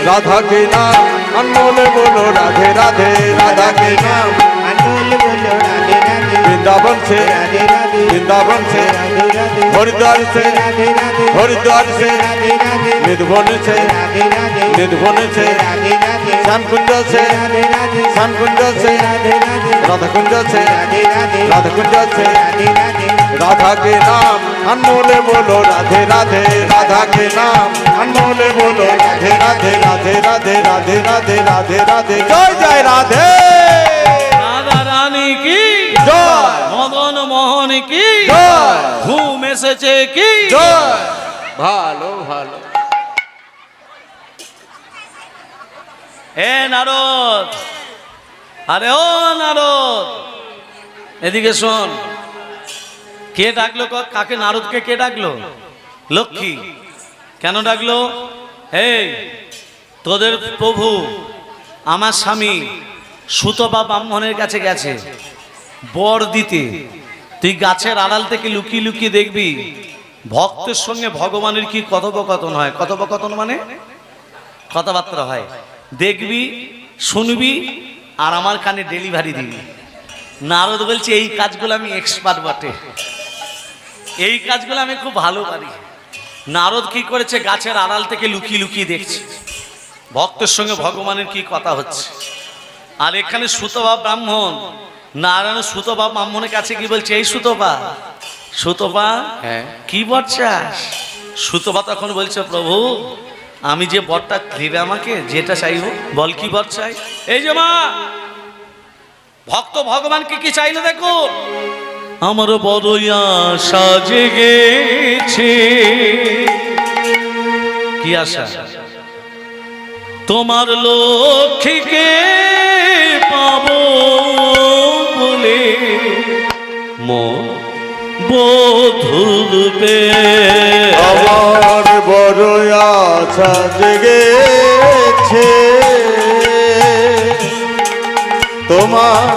राधा के नाम अनमोल बोलो राधे राधे राधा के नाम अनमोल बोलो राधे राधे वृंदावन से राधे राधे वृंदावन से राधे राधे हरिद्वार से राधे राधे हरिद्वार से राधे राधे निधवन से राधे राधे निधवन से राधे राधे श्यामकुंज से राधे राधे श्यामकुंज से राधे राधे राधा कुंज से राधे राधे राधा कुंज से राधे राधे राधा के नाम अनमोले बोलो राधे राधे राधा के नाम अनमोले बोलो राधे राधे राधे राधे राधे राधे राधे राधे जय जय राधे রাধা রানী কি জয় মদন মোহন কি জয় ঘুম এসেছে কি জয় ভালো ভালো এ নারদ, আরে ও নারদ, এদিকে শোন। কে ডাকলো? কাকে? নারদকে কে ডাকলো? লক্ষ্মী। কেন ডাকলো? এই তোদের প্রভু আমার স্বামী সুতপা ব্রাহ্মণের কাছে গেছে বর দিতে। তুই গাছের আড়াল থেকে লুকিয়ে লুকিয়ে দেখবি ভক্তের সঙ্গে ভগবানের কি কথোপকথন হয়। কথোপকথন মানে কথাবার্তা হয়, দেখবি শুনবি আর আমার কানে ডেলিভারি দিবি। নারদ বলছে এই কাজগুলো আমি এক্সপার্ট বটে, এই কাজগুলো আমি খুব ভালো পারি। নারদ কি করেছে? গাছের আড়াল থেকে লুকিয়ে লুকিয়ে দেখছে ভক্তের সঙ্গে ভগবানের কি কথা হচ্ছে। আর এখানে সুতপা ব্রাহ্মণ, নারায়ণ সুতপা ব্রাহ্মণের কাছে কি বলছে? এই সুতপা, সুতপা কি বর চাস? সুতপা তখন বলছে প্রভু আমি যে বরটা দেবে আমাকে, যেটা চাইবো বল কি বর চাই। এই যে মা ভক্ত ভগবানকে কি চাইলে দেখো, আমার বড় আশা জেগেছে। কি আশা? তোমার লক্ষ্মীকে পাবো বলে মন বধূরূপে। আমার বড় আশা জেগেছে তোমার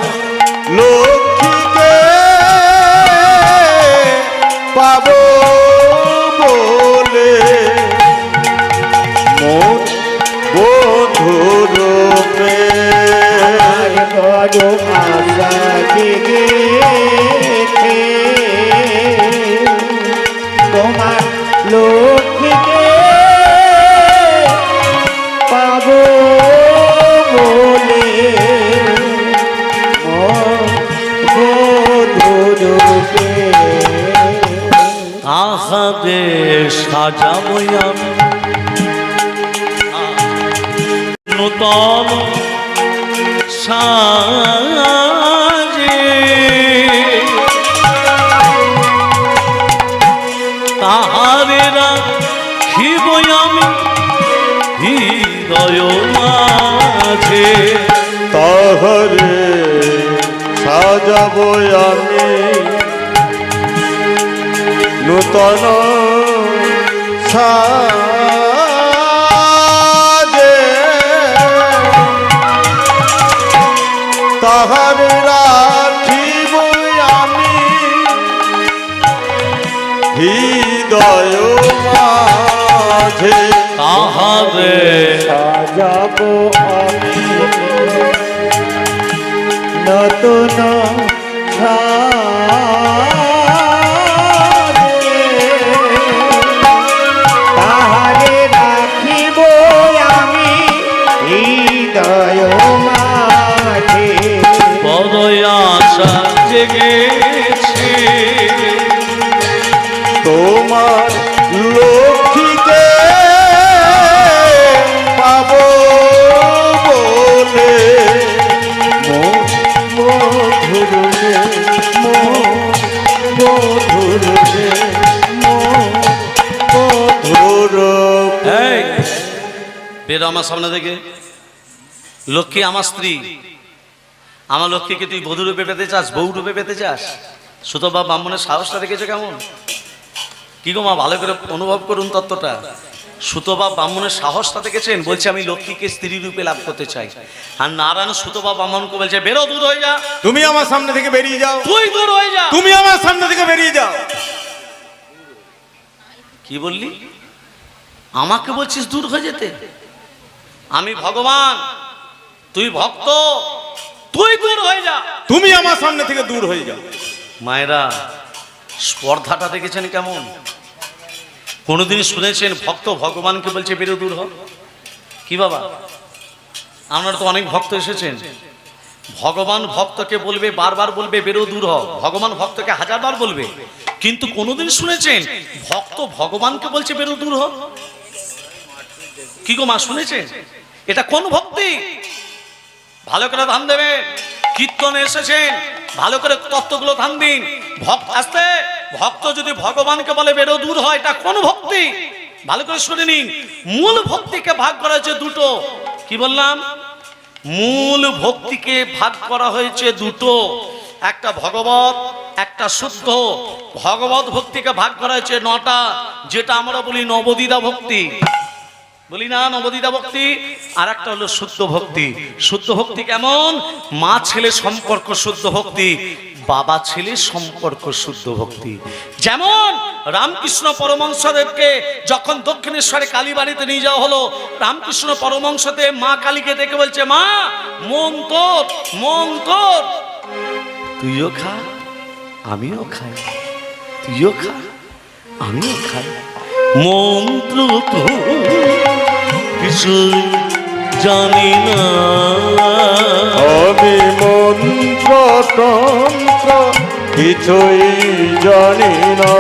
লক্ষ্মীকে পাবো বলে মন বধূরূপে। আর বড় আশা জেগেছে তোমার লক্ষ্মীকে পাবো বলে বধূরূপে। আহারে সাজাবো আমি নূতন সাজে, তাহারে রাখিব আমি হৃদয় মাঝে। তাহরে সাজাবো আমি নূতন সাজে, তাহারে রাখিব আমি হৃদয় মাঝে। তাহারে সাজাবো আমি নতুন সাজে, তাহারে রাখিব আমি হৃদয় মাঝে। বড় আশা জেগেছে তোমার লক্ষ্মীকে পাবো বলে মধুরূপে মধুরূপে মধুরূপে। এই বেরো আমার সামনে থেকে। লক্ষ্মী আমার স্ত্রী, আমার লক্ষ্মীকে তুই বধূ রূপে পেতে চাস, বউ রূপে পেতে চাস? সুতপা ব্রাহ্মণের সাহসটা দেখেছো কেমন? কি গো মা, ভালো করে অনুভব করুন তত্ত্বটা। সুতপা ব্রাহ্মণের সাহসটা দেখেছেন? বলছে আমি লক্ষ্মীকে স্ত্রী রূপে লাভ করতে চাই। আর নারায়ণ সুতপা ব্রাহ্মণকে বলছে বেরো, দূর হয়ে যা, তুমি আমার সামনে থেকে বেরিয়ে যাও, তুই দূর হয়ে যা। তুমি আমার সামনে থেকে বেরিয়ে যাও। কি বললি? আমাকে বলছিস দূর হয়ে যেতে? আমি ভগবান, তুই ভক্ত, তুই দূর হয়ে যা। তুমি আমার সামনে থেকে দূর হয়ে যাও। মায়েরা স্পর্ধাটা দেখেছেন কেমন? কোনোদিন শুনেছেন ভক্ত ভগবানকে বলছে বেরো দূর হ? কি বাবা, আপনারা তো অনেক ভক্ত এসেছেন, ভগবান ভক্তকে বলবে, বারবার বলবে বেরো দূর হ, ভগবান ভক্তকে হাজারবার বলবে, কিন্তু কোনোদিন শুনেছেন ভক্ত ভগবানকে বলছে বেরো দূর হ? কি গো মা, শুনেছেন? এটা কোন ভক্তি? ভালো করে ধ্যান দেবেন, কীর্তনে এসেছেন, ভালো করে তত্ত্বগুলো ধ্যান দিন। আসতে ভক্ত যদি ভগবানকে বলে বেরো দূর হয়, এটা কোন ভক্তি? ভালো করে শুনে নিন। মূল ভক্তিকে ভাগ করা হয়েছে দুটো। কি বললাম? মূল ভক্তিকে ভাগ করা হয়েছে দুটো, একটা ভগবত, একটা শুদ্ধ। ভগবত ভক্তিকে ভাগ করা হয়েছে 9টা, যেটা আমরা বলি নবদ্বিধা ভক্তি, বলি না নবদ্বিধা ভক্তি। আর একটা হলো শুদ্ধ ভক্তি। শুদ্ধ ভক্তি কেমন? মা ছেলে সম্পর্ক শুদ্ধ ভক্তি, বাবা ছেলে সম্পর্ক শুদ্ধ ভক্তি। যেমন রামকৃষ্ণ পরমহংসদেবকে যখন দক্ষিণেশ্বরে কালীবাড়িতে নিয়ে যাওয়া হলো, রামকৃষ্ণ পরমহংসদেব মা কালীকে দেখে বলছে, মা মন তোর, মন তোর, তুইও খা আমিও খাই, তুইও খা আমিও খাই, মন্ত্র তো কিছু জানি না, আমি মন্ত্র তন্ত্র কিছুই জানি না,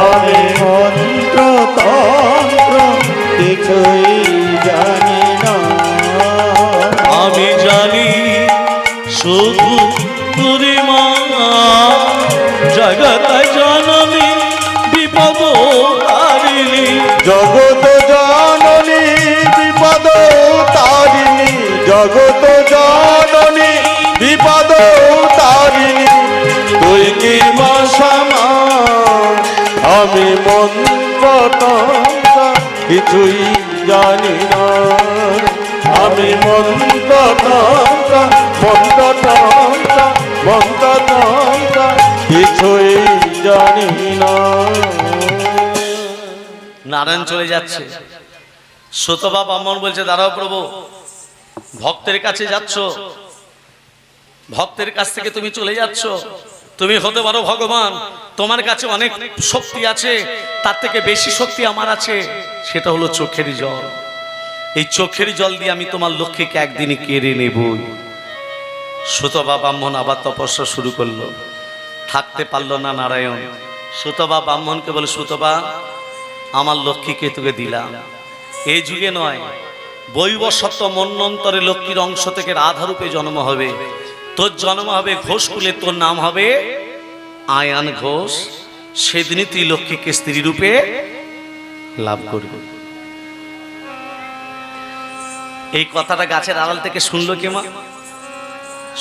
আমি মন্ত্র তন্ত্র কিছুই জানি না, আমি জানি শুধু তুরি মা জগত জননী বিপদ হারিনি, জগত জননী বিপদ তারিণী, জগত জননী বিপদ তারিণী, তুই কি মা সমান, আমি মন্ত্র তন্ত্র কিছুই জানি না, আমি মন্ত্র তন্ত্র, মন্ত্র তন্ত্র, মন্ত্র তন্ত্র কিছুই জানি না। নারায়ণ চলে যাচ্ছে। সুতবা ব্রাহ্মণ বলছে, দাঁড়াও প্রভু, ভক্তের কাছে যাচ্ছ, ভক্তের কাছ থেকে তুমি চলে যাচ্ছ, তুমি হতে পারো ভগবান, তোমার কাছে অনেক শক্তি আছে, তার থেকে বেশি শক্তি আমার আছে, সেটা হলো চোখের জল। এই চোখের জল দিয়ে আমি তোমার লক্ষ্মীকে একদিনই কেড়ে নেবই। সুতবা ব্রাহ্মণ আবার তপস্যা শুরু করলো, থাকতে পারলো না নারায়ণ। সুতবা ব্রাহ্মণকে বলে, সুতবা আমার লক্ষ্মীকে তোকে দিলাম, এই যুগে নয়, বৈবসত্ব মন্বন্তরে লক্ষ্মীর অংশ থেকে রাধারূপে জন্ম হবে, তোর জন্ম হবে ঘোষকুলে, তোর নাম হবে আয়ান ঘোষ, সেদিনই তুই লক্ষ্মীকে স্ত্রী রূপে লাভ করবি। এই কথাটা গাছের আড়াল থেকে শুনলো কে মা?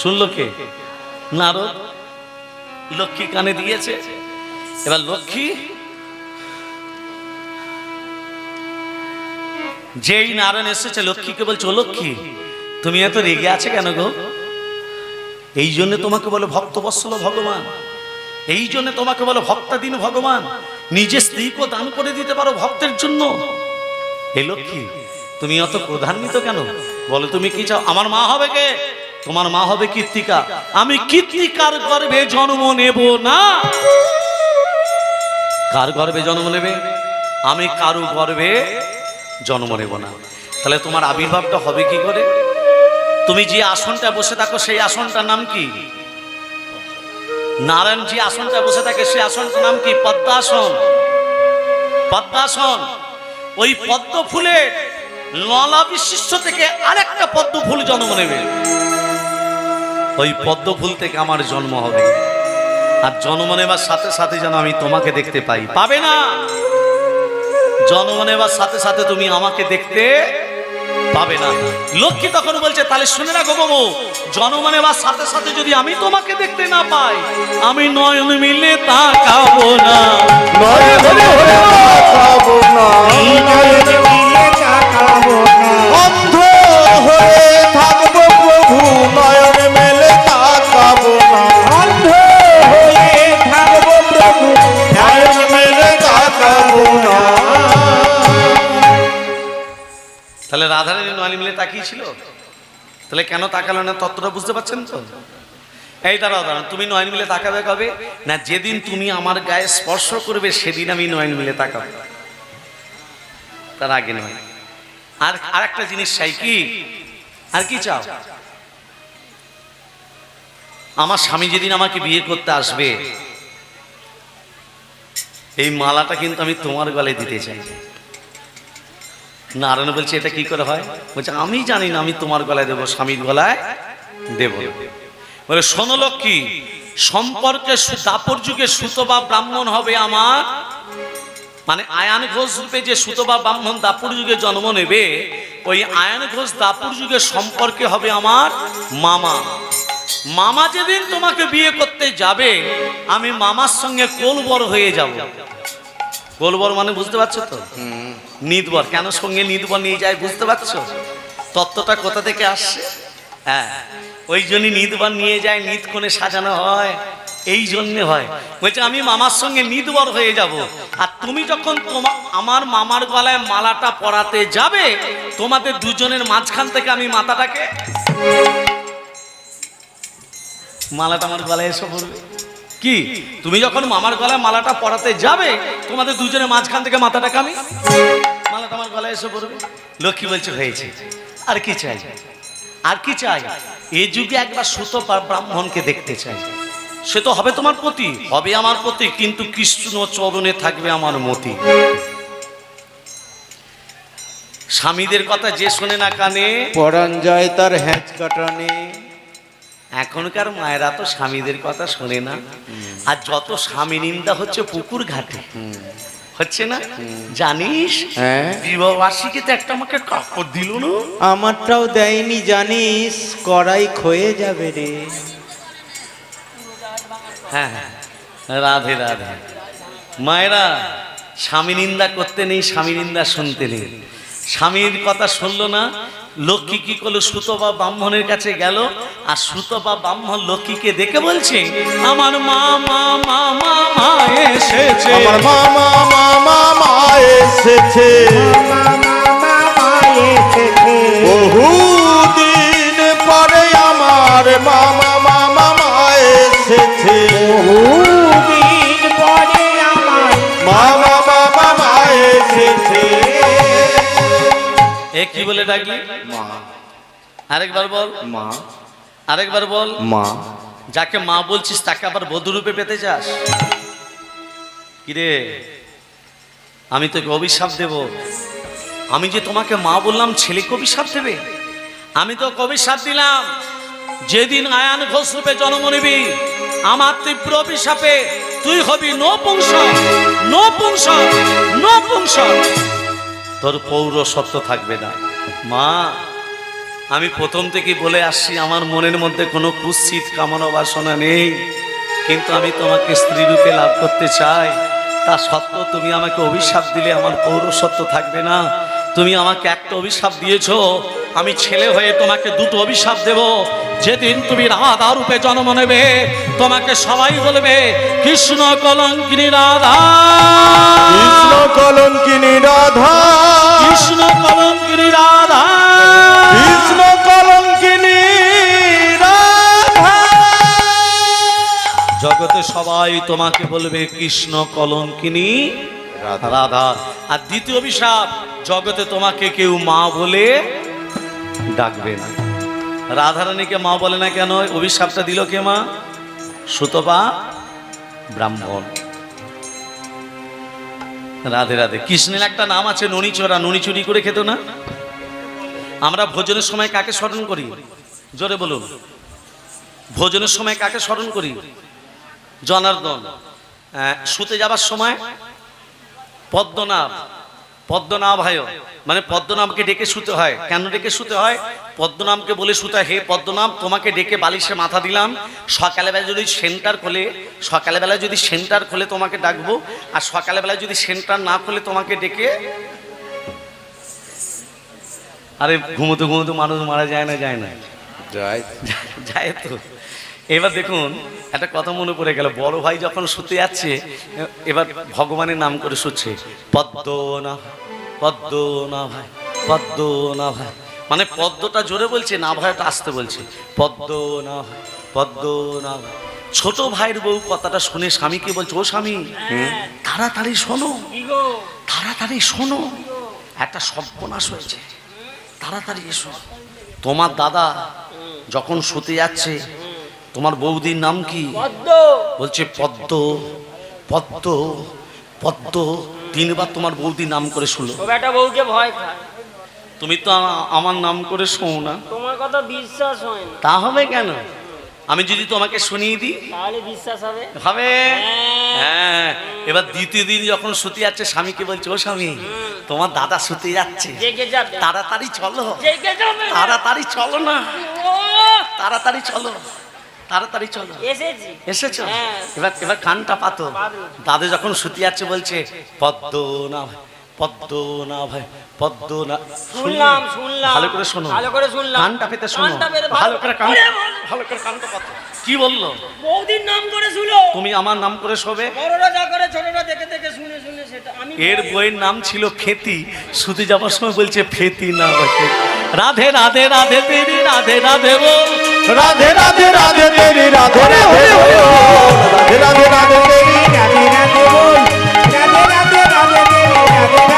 শুনলো কে? নারদ লক্ষ্মী কানে দিয়েছে। এবার লক্ষ্মী, যেই নারায়ণ এসেছে লক্ষ্মীকে বলছে, ও লক্ষ্মী তুমি এত রেগে আছে কেন গো? এই জন্য তোমাকে বলে ভক্তবৎসল ভগবান, এই জন্য তোমাকে বলে ভক্তাধীন ভগবান, নিজের স্ত্রীকে দান করে দিতে পারো ভক্তের জন্য। হে লক্ষ্মী তুমি অত ক্রোধান্বিত কেন? বলো তুমি কি চাও? আমার মা হবে কে? তোমার মা হবে কীর্তিকা, আমি কীর্তিকার গর্ভে জন্ম নেব না। কার গর্ভে জন্ম নেবে? আমি কারু গর্ভে জন্ম নেব না। তাহলে তোমার আবির্ভাবটা হবে কি করে? তুমি যে আসনটা বসে থাকো সেই আসনটার নাম কি? নারায়ণ যে আসনটা বসে থাকে সেই আসনটার নাম কি? পদ্মাসন। পদ্মাসন। ওই পদ্ম ফুলের নলা বিশিষ্ট থেকে আরেকটা পদ্ম ফুল জন্ম নেবে, ওই পদ্ম ফুল থেকে আমার জন্ম হবে। আর জন্ম নেবার সাথে সাথে যেন আমি তোমাকে দেখতে পাই। পাবে না, জন্ম নেবার সাথে সাথে তুমি আমাকে দেখতে পাবে না। লক্ষ্মী তখন বলছে, তাহলে শুনে রাখো বাবু, জন্ম নেবার সাথে সাথে যদি আমি তোমাকে দেখতে না পাই, আমি নয়ন মিলে তাকাবো না, নয়ন মিলে তাকাবো না, নয়ন মিলে তাকাবো না, অন্ধ হয়ে থাকবো প্রভু, নয়ন মেলে তাকাবো না, অন্ধ হয়ে থাকবো প্রভু, নয়ন মেলে তাকাবো না। তাহলে রাধারানী নয়ন মিলে তাকিয়েছিল, তাহলে কেন তাকালো না? তত্ত্বটা বুঝতে পারছেন তো? এই দাঁড়াও দাঁড়াও, তুমি নয়ন মিলে তাকাবে কবে? না যেদিন তুমি আমার গায়ে স্পর্শ করবে সেদিন আমি নয়ন মিলে তাকাবো, তার আগে নয়। আর একটা জিনিস চাই, কি আর কি চাও? আমার স্বামী যেদিন আমাকে বিয়ে করতে আসবে এই মালাটা কিন্তু আমি তোমার গলায় দিতে চাই। নারায়ণ বলছে এটা কি করে হয়? বলছে আমি জানি না, আমি তোমার গলায় দেবো, স্বামীর গলায় দেব। বলে শোনো লক্ষ্মী, সম্পর্কে দাপর যুগে সুতবা ব্রাহ্মণ হবে আমার, মানে আয়ান ঘোষ রূপে যে সুতবা ব্রাহ্মণ দাপুর যুগে জন্ম নেবে, ওই আয়ান ঘোষ দাপুর যুগে সম্পর্কে হবে আমার মামা। মামা যেদিন তোমাকে বিয়ে করতে যাবে আমি মামার সঙ্গে কোলবর হয়ে যাব। কোলবর মানে বুঝতে পারছো তো? নিদবর। কেন সঙ্গে নিদবর নিয়ে যায় বুঝতে পারছো? তত্ত্বটা কোথা থেকে আসছে? হ্যাঁ, ওই জন্যই নিদবর নিয়ে যায়, নিদ কোণে সাজানো হয়, এই জন্যে হয়। বলছে আমি মামার সঙ্গে নিদবর হয়ে যাব, আর তুমি যখন আমার মামার গলায় মালাটা পরাতে যাবে তোমাদের দুজনের মাঝখান থেকে আমি মাথাটাকে, মালাটা আমার গলায় এসে পড়বে। কি তুমি যখন মামার গলায় মালাটা পরাতে যাবে তোমাদের দুজনের মাঝখান থেকে মাথাটাকে আমি, মালাটা আমার গলায় এসে পড়বে। লক্ষ্মী বলছে হয়েছে, আর কি চাই? আর কি চাই? এই যুগে একবার সুতপা ব্রাহ্মণকে দেখতে চাই। সে তো হবে তোমার পতি, হবে আমার পতি, কিন্তু কৃষ্ণ চরণে থাকবে আমার মতি। স্বামীদের কথা যে শোনে না কানে, পরাণ যায় তার হ্যাঁচ কাটানে। এখনকার মায়েরা তো স্বামীদের কথা শোনে না, আর যত স্বামী নিন্দা হচ্ছে পুকুর ঘাটে, হচ্ছে না? জানিস হ্যাঁ, বিবাহবার্ষিকীতে একটা আমাকে কাপড় দিল না, আমারটাও দেয়নি জানিস, কড়াই ক্ষয়ে যাবে রে। হ্যাঁ হ্যাঁ, রাধে রাধে। মায়েরা স্বামী নিন্দা করতে নেই, স্বামী নিন্দা শুনতে নেই। স্বামীর কথা শুনলো না, লক্ষ্মী কি করলো? সুতপা ব্রাহ্মণের কাছে গেল, আর সুতপা ব্রাহ্মণ লক্ষ্মীকে দেখে বলছে আমার মা মা মা মা মা এসেছে, আমার মামা মামা মা এসেছে, বহুদিন পরে আমার মামা মামা মা এসেছে, মামা মামা মা এসেছে। এ কি বলে ডাকলি? মা। আরেকবার বল মা। আরেকবার বল মা। যাকে মা বলছিস তাকে আবার বধূ রূপে পেতে চাস? কিরে, আমি তোকে অভিশাপ দেব। আমি যে তোমাকে মা বললাম, ছেলেকে অভিশাপ দেবে? আমি তোকে অভিশাপ দিলাম, যেদিন আয়ান ঘোষ রূপে জন্ম নিবি আমার তীব্র অভিশাপে তুই হবি নপুংসক, নপুংসক, নপুংসক। তোর পৌরসত্ব থাকবে না। মা, আমি প্রথম থেকেই বলে আসছি আমার মনের মধ্যে কোনো কুৎসিত কামনা বাসনা নেই, কিন্তু আমি তোমাকে স্ত্রী রূপে লাভ করতে চাই। তা সত্ত্বেও তুমি আমাকে অভিশাপ দিলে আমার পৌরসত্ব থাকবে না। তুমি আমাকে একটা অভিশাপ দিয়েছো, আমি ছেলে হয়ে তোমাকে দুটো অভিশাপ দেব। যেদিন তুমি রাধা রূপে জন্ম নেবে তোমাকে সবাই বলবে কৃষ্ণ কলঙ্কিনী রাধা, কৃষ্ণ কলঙ্কিনী রাধা, কৃষ্ণ কলঙ্কিনী রাধা, কৃষ্ণ কলঙ্কিনী রাধা। জগতে সবাই তোমাকে বলবে কৃষ্ণ কলঙ্কিনী রাধা। আর দ্বিতীয় অভিশাপ, জগতে তোমাকে কেউ মা বলে ডাকবে না। রাধারানীকে মা বলে না কেন? অভিশাপটা দিল কে? মা সুতপা ব্রাহ্মণ। রাধে রাধে। কৃষ্ণের একটা নাম আছে ননিচোরা, ননি চুরি করে খেত না? আমরা ভোজনের সময় কাকে স্মরণ করি? জোরে বলুন, ভোজনের সময় কাকে স্মরণ করি? জনার্দন। শুতে যাবার সময় পদ্মনাভ, পদ্মনাভায়, মানে পদ্মনাভকে ডেকে শুতে হয়। কেন ডেকে শুতে হয়? পদ্মনাভকে বলে শুতে হয়, হে পদ্মনাভ তোমাকে ডেকে বালিশে মাথা দিলাম, সকালবেলা যদি সেন্টার খোলে, সকালবেলা যদি সেন্টার খোলে তোমাকে ডাকবো, আর সকালবেলা যদি সেন্টার না খোলে তোমাকে ডেকে। আরে ঘুমোতে ঘুমোতে মানুষ মারা যায় না? যায় না? যায় যায় তো। এবার দেখুন একটা কথা মনে পড়ে গেল, বড় ভাই যখন শুতে যাচ্ছে এবার ভগবানের নাম করে শুচ্ছে, পদ্মনা পদ্মনা ভাই, পদ্মনা ভাই, মানে পদ্মটা জোরে বলছে, না ভাইটা আসতে বলছে, পদ্মনা ভাই পদ্মনাভ। ছোট ভাইয়ের বউ কথাটা শুনে স্বামীকে বলছে, ও স্বামী তাড়াতাড়ি শোনো, কি গো? তাড়াতাড়ি শোনো, একটা সর্বনাশ হয়েছে, তাড়াতাড়ি এসো। তোমার দাদা যখন শুতে যাচ্ছে, তোমার বৌদির নাম কি? পদ্ম। বলছে পদ্ম পদ্ম পদ্ম, তিনবার তোমার বৌদির নাম করে শুনলো। ও বেটা বউকে ভয় খায়। তুমি তো আমার নাম করে শোনো না। তোমার কথা বিশ্বাস হয় না। তা হবে কেন? আমি যদি তোমাকে শুনিয়ে দিই তাহলে বিশ্বাস হবে। হবে? হ্যাঁ। হ্যাঁ। এবার দ্বিতীয় দিন যখন শুতে যাচ্ছে, স্বামীকে বলছে, ও স্বামী তোমার দাদা শুতে যাচ্ছে, জেগে যাবে। তাড়াতাড়ি চলো, জেগে যাবে। তাড়াতাড়ি চলো না, ও, তাড়াতাড়ি চলো, তাড়াতাড়ি চলো। এসেছি। এসেছো? হ্যাঁ। এবার এবার কানটা পাতো। পাতো। দাদা যখন শুতে যাচ্ছে বলছে পদ্ম না ভাই, পদ্ম না ভাই, পদ্ম না। শুনলাম শুনলাম। ভালো করে শোনো, ভালো করে শুনলাম। কানটা পেতে শোনো, কানটা পেতে ভালো করে কান, ওরে বাবা। ভালো করে কানটা পাতো। কি বললো? বৌদির নাম করে শুনো। তুমি আমার নাম করে শোবে। বড়রা যা করে ছোটরা দেখে দেখে শুনে শুনে সেটা আমি। এর বইয়ের নাম ছিল ফেতি। শুতে যাবার সময় বলছে ফেতি না বলছে রাধে রাধে রাধে তেরি রাধে রাধে বল, রাধে রাধে রাধে তেরি রাধে রাধে বল, রাধে রাধে রাধে তেরি রাধে রাধে বল, রাধে রাধে রাধে তেরি রাধে রাধে বল,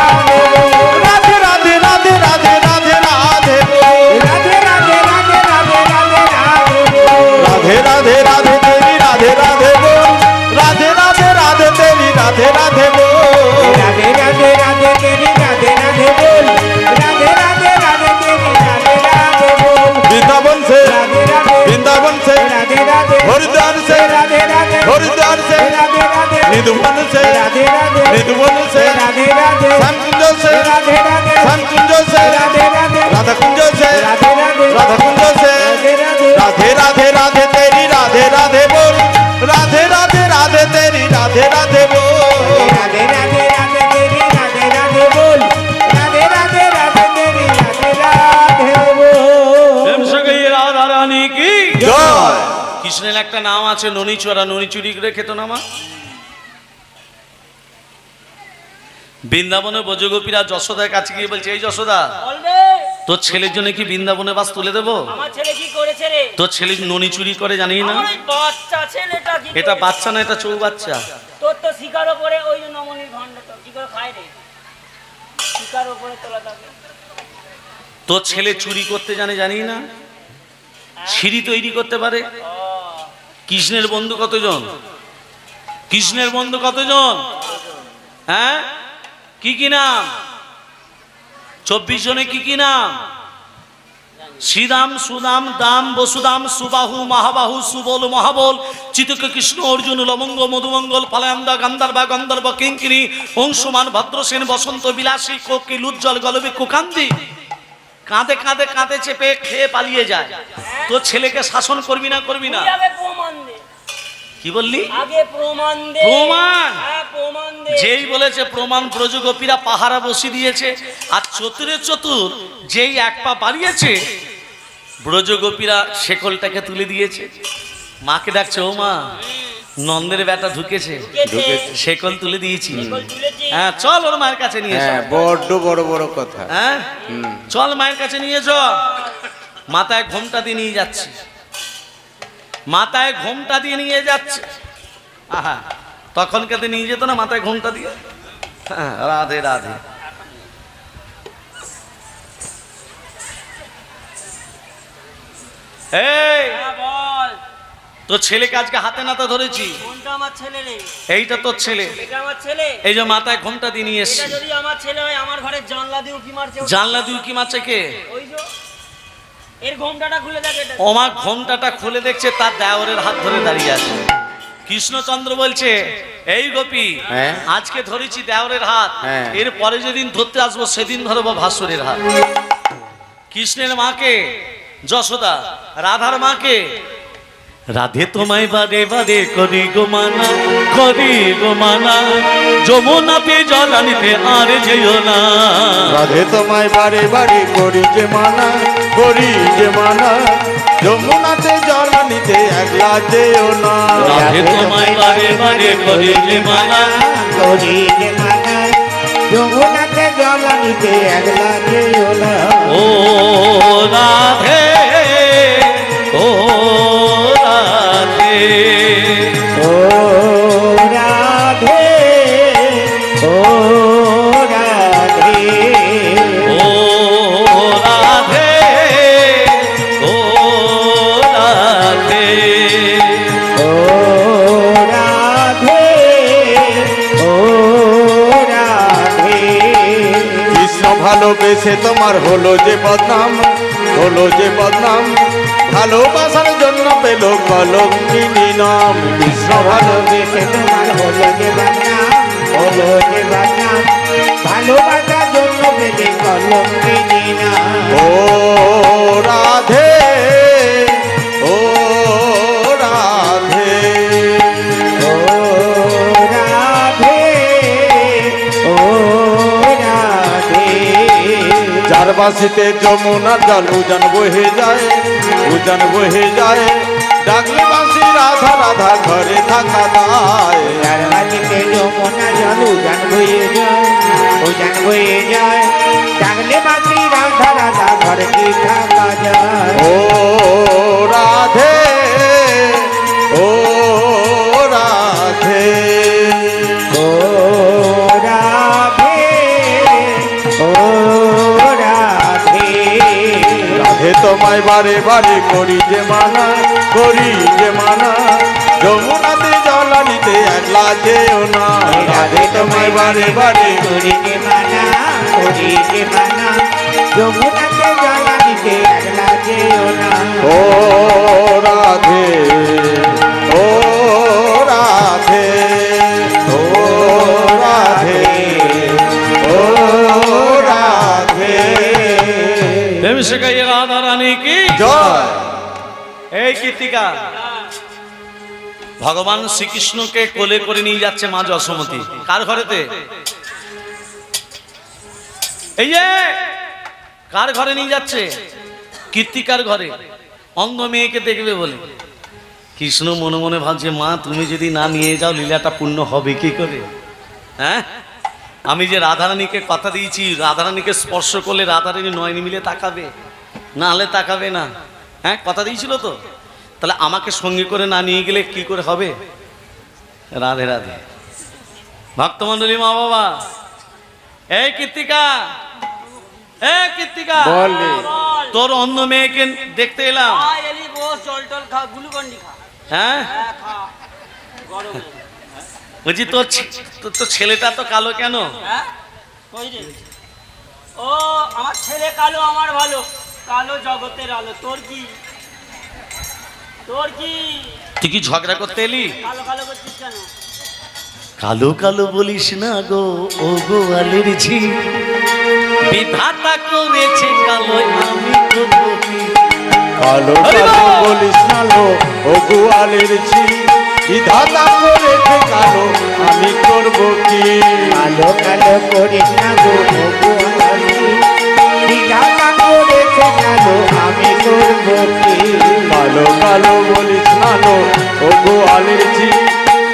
রাধে রাধে রাধে রাধে রাধে রাধে বল, রাধে রাধে রাধে রাধে রাধে রাধে বল, রাধে রাধে রাধে তেরি রাধে রাধে বল, রাধে রাধে রাধে তেরি রাধে রাধে বল, রাধে রাধে রাধে তেরি রাধে রাধে বল, রাধে রাধে রাধে তেরি রাধে রাধে বল, বৃন্দাবন से রাধে রাধে বৃন্দাবন से রাধে রাধে हरिद्वार से রাধে রাধে हरिद्वार से রাধে রাধে निधुवन से রাধे রাধে निधुवन से রাধे রাধে श्यामकुंज से রাধे রাধে श्यामकुंज से রাধे রাধে राधा कुंज से রাধে রাধে राधा कुंज से রাধে রাধে राधे राधे राधे तेरी राधे राधे बोल, राधे राधे राधे तेरी राधे राधे बोल, রাধে রাধে রাধে তেরি রাধে রাধে বল, রাধে রাধে রাধে তেরি রাধে রাধে বল। প্রেম সে গিয়ে রাধা রানী কি জয়। কৃষ্ণের একটা নাম আছে ননিচুরা, ননিচুরি করে খেত না মা। বৃন্দাবনে ব্রজগোপীরা যশোদার কাছে গিয়ে বলছে, এই যশোদা বলবে তোর ছেলের জন্য কি বৃন্দাবনে বাস তুলে দেবো? আমার ছেলে কি করেছে রে? তোর ছেলে ননি চুরি করে জানি না? আমার এই বাচ্চা ছেলেটা কি এটা করেছে? বাচ্চা না, এটা চৌবাচ্চা। তোর তো শিকার ওপরে ওই যে নমনির ভণ্ড তো কি করে খায় রে? শিকার ওপরে তোলা থাকে। তোর ছেলে চুরি করতে জানে জানি না? সিঁড়ি তৈরি করতে পারে। কৃষ্ণের বন্ধু কতজন? কৃষ্ণের বন্ধু কতজন? হ্যাঁ, কি কি নাম? 24 জনে কি কি নাম? শ্রীদাম, সুদাম, দাম, বসুদাম, সুবাহু, মহাবাহু, সুবল, মহাবল, চিতক, কৃষ্ণ, অর্জুন, লবঙ্গ, মধুমঙ্গল, ফালায়ান্দা, গান্ধার্ব, গন্ধর্ব, কিঙ্কিনী, অংশুমান, ভদ্রসেন, বসন্ত বিলাসী, কোকিল, উজ্জ্বল, গলবী, কুকান্তি। কাঁধে কাঁধে কাঁধে চেপে খেয়ে পালিয়ে যায়। তোর ছেলেকে শাসন করবি না করবি না? তুই আগে প্রমাণ দে। কি বললি? আগে প্রমাণ দে। প্রমাণ? হ্যাঁ প্রমাণ দে। যেই বলেছে প্রমাণ, ব্রজগোপীরা পাহারা বসিয়ে দিয়েছে। আর চতুরে চতুর যেই এক পা বাড়িয়েছে, ব্রজগোপীরা শেকলটাকে তুলে দিয়েছে। মাকে ডাকছে, ও মা নন্দের বেটা ঢুকেছে, ঢুকেছে। শেকল তুলে দিয়েছি। শেকল তুলেছি। হ্যাঁ চল ওর মায়ের কাছে নিয়ে এসো। হ্যাঁ, বড্ড বড় বড় কথা। হ্যাঁ চল মায়ের কাছে নিয়ে এসো। মাথায় ঘোমটা দিয়ে নিয়ে যাচ্ছে, মাথায় ঘোমটা দিয়ে নিয়ে যাচ্ছে। আহা, তখন কাতে নিয়ে যেত না মাথায় ঘোমটা দিয়ে। হ্যাঁ, রাধে রাধে। এই হ্যাঁ বল। তোর ছেলেকে আজকে হাতে নাতে ধরেছি। কোনটা আমার ছেলে রে? এইটা তোর ছেলে। এটা আমার ছেলে। এই যে মাথায় ঘোমটা দিয়ে নিয়ে এটা এসছি। যদি আমার ছেলে হয়, আমার ঘরে জানলা দিয়ে উকি মারছে। জানলা দিয়ে কি মারছে কে? ওই যে এর ঘোমটাটা খুলে দেখ। এটা ওমা ঘোমটাটা খুলে দেখছে, তার দেওরের হাত ধরে দাঁড়িয়ে আছে। কৃষ্ণচন্দ্র বলছে, এই গোপী হ্যাঁ? আজকে ধরেছি দেওরের হাত, হ্যাঁ। এর পরে যেদিন ধরতে আসবো সেদিন ধরবো ভাস্বরের হাত। কৃষ্ণের মাকে যশোদা, রাধার মাকে রাধে তোমায় বারে বারে করি গো মানা, করি গো মানা, যমুনাতে জল আনিতে আর যেও না। রাধে তোমায় বারে বারে করি যে মানা, করি যে মানা, যমুনাতে জল নিতে একলা যেও না। রাধে তোমায় বারে বারে করি যে মানা, করি যে মানা, যমুনাতে জল নিতে একলা যেও না। ও রাধে, ও রাধে। ও রাধে ও রাধে ও রাধে ও রাধে ও রাধে কৃষ্ণ ভালোবেসে তোমার হলো যে বদনাম, হলো যে বদনাম, ভালোবাসার জন্য পেল কলঙ্কিনী নাম। কৃষ্ণ ভালোবেসে তোমার হলো যে বদনাম, হলো যে বদনাম, ভালোবাসার জন্য পেলে কলঙ্কিনী নাম। ও রাধে ও রাধে ও রাধে ও রাধে যার বাসিতে যমুনার জল উজান বহে যায়, উজান বহে যায়, ডাকলে বাসি রাধা রাধা ঘরে থাকা দায়। যার বাড়িতে যমুনা জল উজান বয়ে যায়, উজান বয়ে যায়, ডাকলে বাঁচি রাধা রাধা ঘরে কি থাকা যায়। ও রাধে ও রাধে ও রাধে ও রাধে রাধে তোমায় বারে বারে করি যে মানা, করি যে মানা, যমুনাতে জল নিতে একলা যেও না। রাধে তোমায় বারে বারে করি যে মানা, করি যে মানা, যমুনাতে জল দিতে একলা যেও না। ও রাধে ও রাধে ও রাধে ও রাধে প্রেম শেখাইয়ে রাধা রানী কি জয়। এই কীর্তিকা ভগবান শ্রীকৃষ্ণকে কোলে করে নিয়ে যাচ্ছে মা যশোমতী। কার ঘরেতে? এই যে কার ঘরে নিয়ে যাচ্ছে? কীর্তিকার ঘরে। অন্ধ মেয়েকে দেখবে বলে। কৃষ্ণ মনে মনে ভাবছে, মা তুমি যদি না নিয়ে যাও লীলাটা পূর্ণ হবে কি করে? হ্যাঁ, আমি যে রাধারানীকে কথা দিয়েছি, রাধারানীকে স্পর্শ করলে রাধারানী নয়নি মিলে তাকাবে, না হলে তাকাবে না। হ্যাঁ, কথা দিয়েছিল তো। তাহলে আমাকে সঙ্গে করে না নিয়ে গেলে কি করে হবে? রাধে রাধে। ভক্তমণ্ডলী, মা বাবা, এই কীর্তিকা, এই কীর্তিকা, বলে বল। তোর অন্য মেয়েকে দেখতে এলাম। আয় এলি বস, জল টল খা, গ্লুকন্ডি খা। হ্যাঁ, হ্যাঁ, খা। গরম। বলছি তোর ছেলেটা তো কালো কেন? হ্যাঁ? কই রে? ও আমার ছেলে কালো, আমার ভালো। কালো জগতের আলো। তোর কি? তোর কি? তুই কি ঝগড়া করতে এলি? কালো কালো করছিস কেন? কালো কালো বলিস না গো, ও গো আলেরজি, বিধাতা করেছে কালো, আমি করবো কি? কালো কালো বলিস না লো, ও গোয়ালের ছি, বিধাতা করেছে কালো, আমি করব কি? কালো কালো করিস না গো ভগবানী, বিধাতা করেছে কালো, আমি করব কি? কালো কালো বলিস না লো, ও গোয়ালের ছি,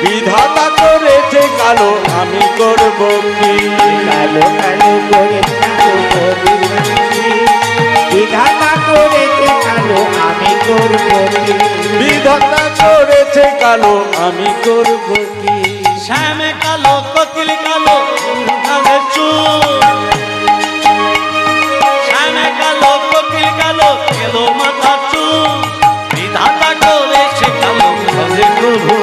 বিধাতা করেছে কালো, আমি করব কি? কালো কালো করিস না গো ভগবানী, বিধাতা করেছে কালো, আমি করব কি? বিধাতা করেছে কালো, আমি করব কি? শ্যামে কালো, কোকিল কালো, কালো চুল, শ্যামে কালো, কোকিল কালো, কেলো মাথা চুল, বিধাতা করেছে কালো, আমি করবো।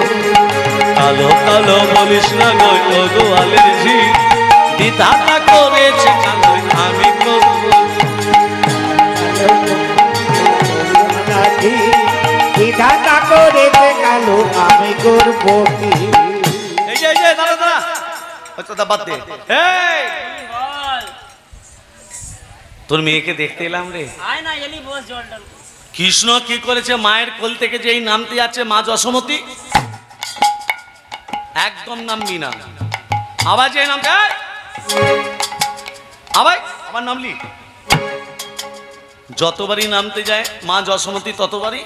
কালো কালো বলিস না গো, ও গো আলেরজি, বিধাতা করেছে কালো, আমি করবো। বিধাতা করেছে কালো, আমি করব কি? এই যে দাঁড়া দাঁড়া, কথা বাদ দে। এই, বল। তোর মেয়েকে দেখতে এলাম রে। আয় না এলি বস, জল টল খা। কৃষ্ণ কি করেছে? মায়ের কোল থেকে যেই নামতে যাচ্ছে মা যশোমতী, একদম নামবি না। আবার যে নামতে আবার নামলি, যতবারই নামতে যায় মা যশোমতী ততবারই।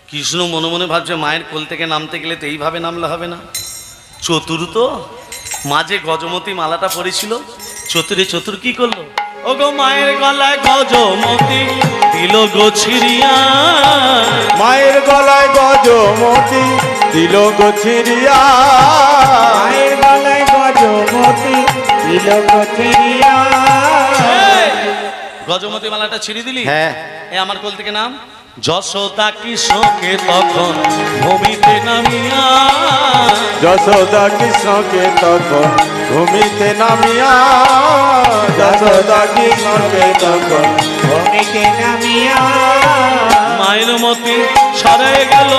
কৃষ্ণ মনে মনে ভাবছে, মায়ের কোল থেকে নামতে গেলে তো এইভাবে নামলে হবে না। চতুর তো, মাঝে গজমতী মালাটা পড়েছিল, চতুরে চতুর কি করলো? ও গো মায়ের গলায় গজমতী দিল গো ছিড়িয়া, মায়ের গলায় গজমতি দিল গছিরিয়া মায়ের গলায় গজমতি দিল গছিরিয়া গজমতি মালাটা ছিঁড়ে দিলি? হ্যাঁ। এ আমার কোল থেকে নাম। যশোদা কৃষ্ণকে তখন ভূমিতে নামিয়া, যশোদা কৃষ্ণকে তখন ভূমিতে নামিয়া, যশোদা কৃষ্ণকে তখন ভূমিতে নামিয়া মায়ের মতি ছড়ায় গেল,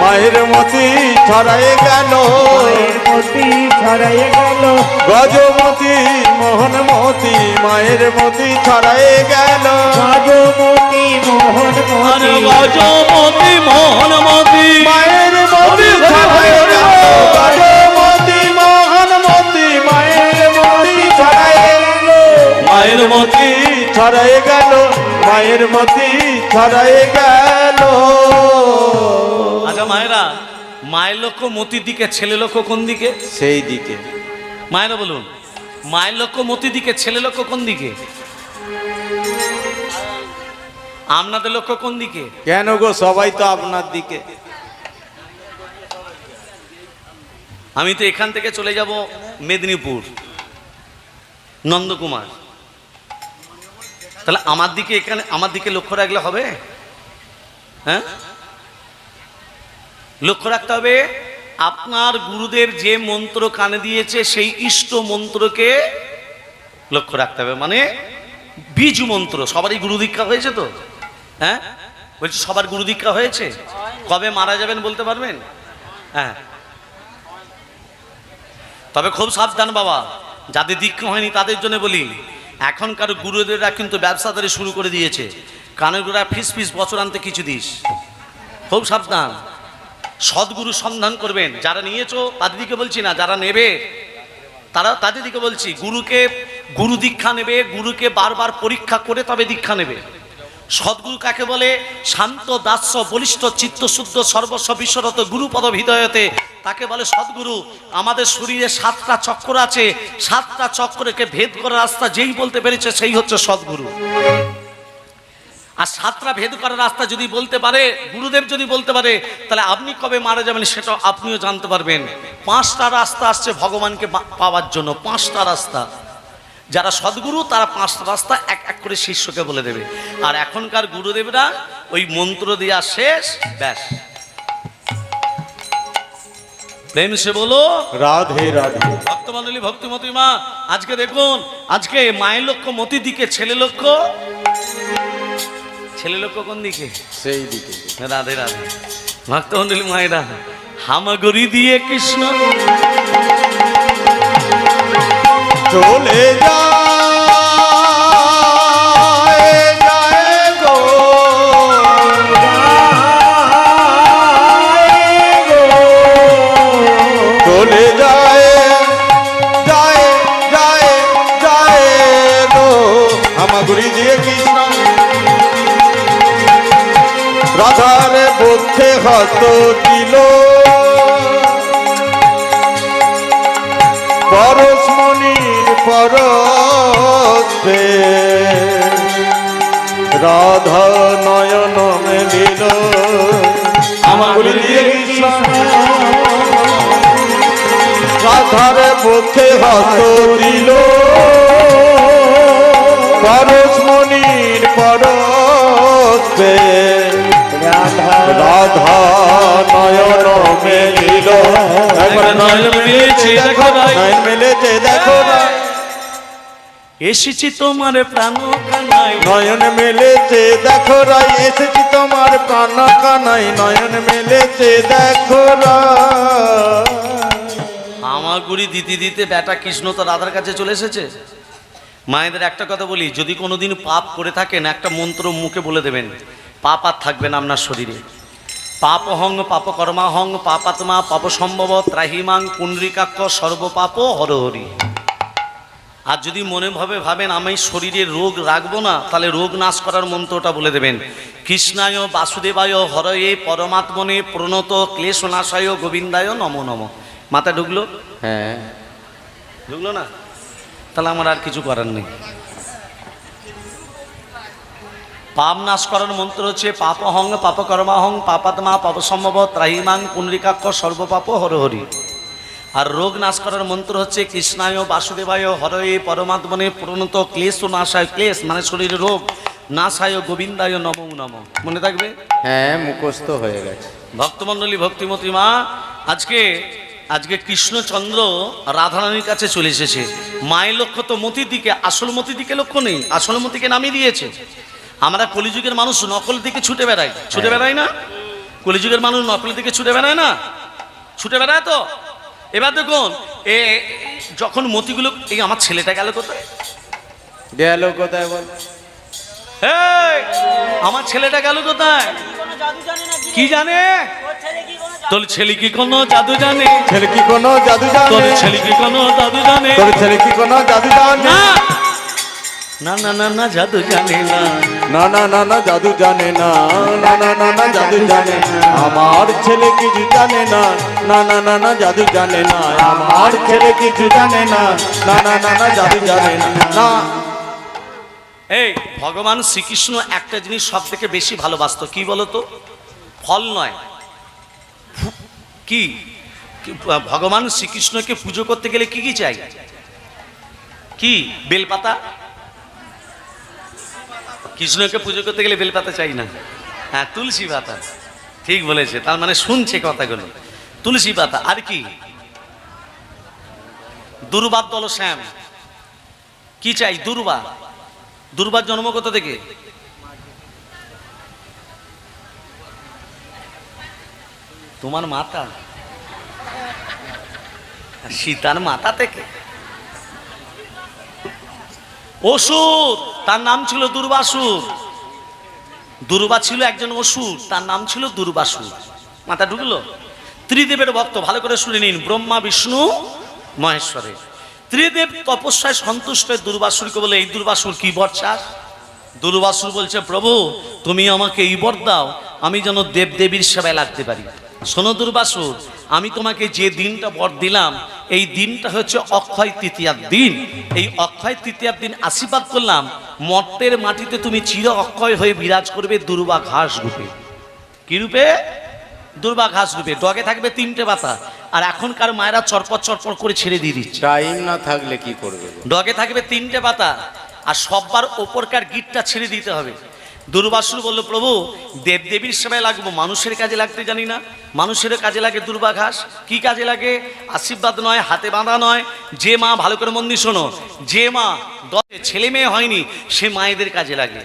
মায়ের মতি ছড়াই গেল, মায়ের মতি ছড়াই গেল গজমতি মোহনমতি মায়ের মতি ছড়াই গেল, গজমতি মোহন আরে মতি গজমতি মোহনমতি মায়ের মতি ছড়াই গেল, গজমতি মোহনমতি মায়ের মতি ছড়াই গেল, মায়ের মতি। ছড়াই গেল, মায়ের মতি ছড়াই গেল। আচ্ছা মায়েরা, মায়ের লক্ষ্য মতির দিকে, ছেলে লক্ষ্য কোন দিকে? সেই দিকে মায়েরা বলুন, মায়ের লক্ষ্য মতির দিকে, ছেলে লক্ষ্য কোন দিকে? আপনাদের লক্ষ্য কোন দিকে? কেন গো, সবাই তো আপনার দিকে। আমি তো এখান থেকে চলে যাব মেদিনীপুর, নন্দকুমার। তাহলে আমার দিকে, এখানে আমার দিকে লক্ষ্য রাখলে হবে? হ্যাঁ, লক্ষ্য রাখতে হবে আপনার গুরুদেব যে মন্ত্র কানে দিয়েছে সেই ইষ্ট মন্ত্রকে লক্ষ্য রাখতে হবে। মানে বীজ মন্ত্র। সবারই গুরু দীক্ষা হয়েছে তো? হ্যাঁ বলছি, সবার গুরু দীক্ষা হয়েছে? কবে মারা যাবেন বলতে পারবেন? হ্যাঁ, তবে খুব সাবধান বাবা, যাদের দীক্ষা হয়নি তাদের জন্য বলি, এখনকার গুরুদেবরা কিন্তু ব্যবসাদারি শুরু করে দিয়েছে। কানের গোড়া ফিস ফিস বছর আনতে কিছু দিস, খুব সাবধান। সদ্গুরু সন্ধান করবেন। যারা নিয়েছো তাদের দিকে বলছি না, যারা নেবে তারা তাদের দিকে বলছি। গুরুকে, গুরু দীক্ষা নেবে, গুরুকে বারবার পরীক্ষা করে তবে দীক্ষা নেবে। সদ্গুরু কাকে বলে? শান্ত দাস্য বলিষ্ঠ চিত্তশুদ্ধ সর্বস্ব বিশ্বরত গুরুপদ হৃদয়তে, তাকে বলে সদ্গুরু। আমাদের শরীরে 7টা চক্র আছে, 7টা চক্রকে ভেদ করার রাস্তা যেই বলতে পেরেছে সেই হচ্ছে সদ্গুরু। আর 7টা ভেদ করার রাস্তা যদি বলতে পারে, গুরুদেব যদি বলতে পারে, তাহলে আপনি কবে মারা যাবেন সেটাও আপনিও জানতে পারবেন। 5টা রাস্তা আসছে ভগবানকে পাওয়ার জন্য, 5টা রাস্তা। যারা সদ্গুরু তারা 5টা রাস্তা এক এক করে শিষ্যকে বলে দেবে। আর এখনকার গুরুদেবরা ওই মন্ত্র দেওয়া শেষ, ব্যাস। প্রেম সে বলো রাধে রাধে। ভক্তমণ্ডলী, ভক্তিমতী মা, আজকে দেখুন, আজকে মায়ের লক্ষ্য মতির দিকে, ছেলে লক্ষ্য, ছেলে লক্ষ্য কোন দিকে? সেই দিকে। রাধে রাধে। ভক্তমণ্ডলী মায়েরা, হামাগুড়ি দিয়ে কৃষ্ণ চলে যায় যায় গো, চলে যায় যায় যায় যায় গো, হামাগুড়ি দিয়ে কৃষ্ণ রাধার বক্ষে হাত দিল, পরশমণির পরশে রাধা নয়ন মেলিল, হামাগুড়ি দিয়ে কৃষ্ণ রাধার বক্ষে হাত দিল, পরশমণির পরশে রাধা নয়ন মেলিল। একবার নয়ন মেলেছে দেখো, নয়ন মেলেছে দেখো, এসেছি তোমার প্রাণ কানাই, নয়ন মেলেছে দেখো রাই, এসেছি তোমার প্রাণ কানাই, নয়ন মেলেছে দেখো রাই। হামাগুড়ি দিতে দিতে বেটা কৃষ্ণ তো রাধার কাছে চলে এসেছে। মায়েদের একটা কথা বলি, যদি কোনোদিন পাপ করে থাকেন একটা মন্ত্র মুখে বলে দেবেন, পাপ আর থাকবে না আপনার শরীরে। পাপ হং পাপ কর্মা হং পাপাত্মা পাপ সম্ভব ত্রাহিমাং পুণ্ডরিকাক্ষ সর্বপাপ হরহরি। আর যদি মনে ভাবেন আমি শরীরে রোগ রাখবো না, তাহলে রোগ নাশ করার মন্ত্রটা বলে দেবেন, কৃষ্ণায় বাসুদেবায় হরয়ে পরমাত্মনে প্রণত ক্লেশনাশায় গোবিন্দায় নমো নমঃ। মাথা ঢুকলো? হ্যাঁ, ঢুকলো না? তাহলে আমার আর কিছু করার নেই। পাপ নাশ করার মন্ত্র হচ্ছে পাপহং পাপকর্মাহং পাপাত্মা পাপসম্ভব ত্রাহিমাং পুনরিকাক্ষ সর্বপাপ হরহরি। আর রোগ নাশ করার মন্ত্র হচ্ছে কৃষ্ণায় বাসুদেবায় হরয়ে পরমাত্মনে প্রণত ক্লেশ নাশায়, ক্লেশ মানে শরীরের রোগ, নাশায় গোবিন্দায় নমো নমঃ। মনে থাকবে? হ্যাঁ, মুখস্থ হয়ে গেছে। ভক্তমণ্ডলী, ভক্তিমতী মা, আজকে কৃষ্ণচন্দ্র রাধারানীর কাছে চলে এসেছে। মায়ের লক্ষ্য তো মতির দিকে, আসল মতির দিকে লক্ষ্য নেই, আসল মতিকে নামিয়ে দিয়েছে। আমরা কলিযুগের মানুষ নকল দিকে ছুটে বেড়াই না? কলিযুগের মানুষ নকল দিকে ছুটে বেড়ায় না? ছুটে বেড়ায় তো। এবার দেখুন, যখন মতিগুলো, এই আমার ছেলেটা গেল কোথায়? গেল কোথায় বল? এই, আমার ছেলেটা গেল কোথায়? কোনো জাদু জানে না কি জানে? ওর ছেলে কি কোনো তোর ছেলে কি কোনো জাদু জানে? ছেলে কি কোনো জাদু জানে? তোর ছেলে কি কোনো জাদু জানে? তোর ছেলে কি কোনো জাদু জানে? না না না না না, জাদু জানে না। না না না না, জাদু জানে না। না না না না, জাদু জানে না। আমার ছেলে কিছু জানে না। না না না না, জাদু জানে না। আমার ছেলে কিছু জানে না। না না না না, জাদু জানে না। না, এই ভগবান শ্রীকৃষ্ণ একটা জিনিস সব থেকে বেশি ভালোবাসতো, কি বলতো? ফল নয়, কি ভগবান শ্রীকৃষ্ণকে পুজো করতে গেলে কি কি চাই? কি? বেলপাতা। কৃষ্ণকে পুজো করতে গেলে বেলপাতা চাই না, হ্যাঁ তুলসী পাতা। ঠিক বলেছে, তার মানে শুনছে কথাগুলো। তুলসী পাতা, আর কি? দুর্বার দল শ্যাম। কি চাই? দুর্বা। দুর্বার জন্ম কোথা থেকে? তোমার মাতা, সীতার মাতা থেকে। অসুর, তার নাম ছিল দুর্বাসুর। দুর্বা ছিল একজন অসুর, তার নাম ছিল দুর্বাসুর। মাথা ঢুকলো? ত্রিদেবের ভক্ত, ভালো করে শুনে নিন, ব্রহ্মা বিষ্ণু মহেশ্বরের। ত্রিদেব তপস্যায় সন্তুষ্ট হয়ে দুর্বাসুরকে বলে, এই দুর্বাসুর কি বর চাস? দুর্বাসুর বলছে, প্রভু তুমি আমাকে এই বর দাও, আমি যেন দেবদেবীর সেবায় লাগতে পারি। শোনো দুর্বাসুর, আমি তোমাকে যে দিনটা বর দিলাম, এই দিনটা হচ্ছে অক্ষয় তৃতীয়ার দিন। এই অক্ষয় তৃতীয়ার দিন আশীর্বাদ করলাম, মর্তের মাটিতে তুমি চির অক্ষয় হয়ে বিরাজ করবে দুর্বা ঘাস রূপে। কি রূপে? দুর্বা ঘাস রূপে। ডগে থাকবে 3টে পাতা, আর এখনকার মায়েরা চরপর চরপর করে ছেড়ে দিয়ে দিচ্ছে। টাইম না থাকলে কি করবে? ডগে থাকবে 3টে পাতা, আর সববার ওপরকার গিটটা ছেড়ে দিতে হবে। দুর্বাসুর বলল, প্রভু দেবদেবীর সেবায় লাগবো, মানুষের কাজে লাগতে জানি না। মানুষের কাজে লাগে দুর্বা ঘাস। কি কাজে লাগে? আশীর্বাদ নয়, হাতে বাঁধা নয়। যে মা, ভালো করে মন দিয়ে শোনো, যে মা ছেলে মেয়ে হয়নি, সে মায়েদের কাজে লাগে।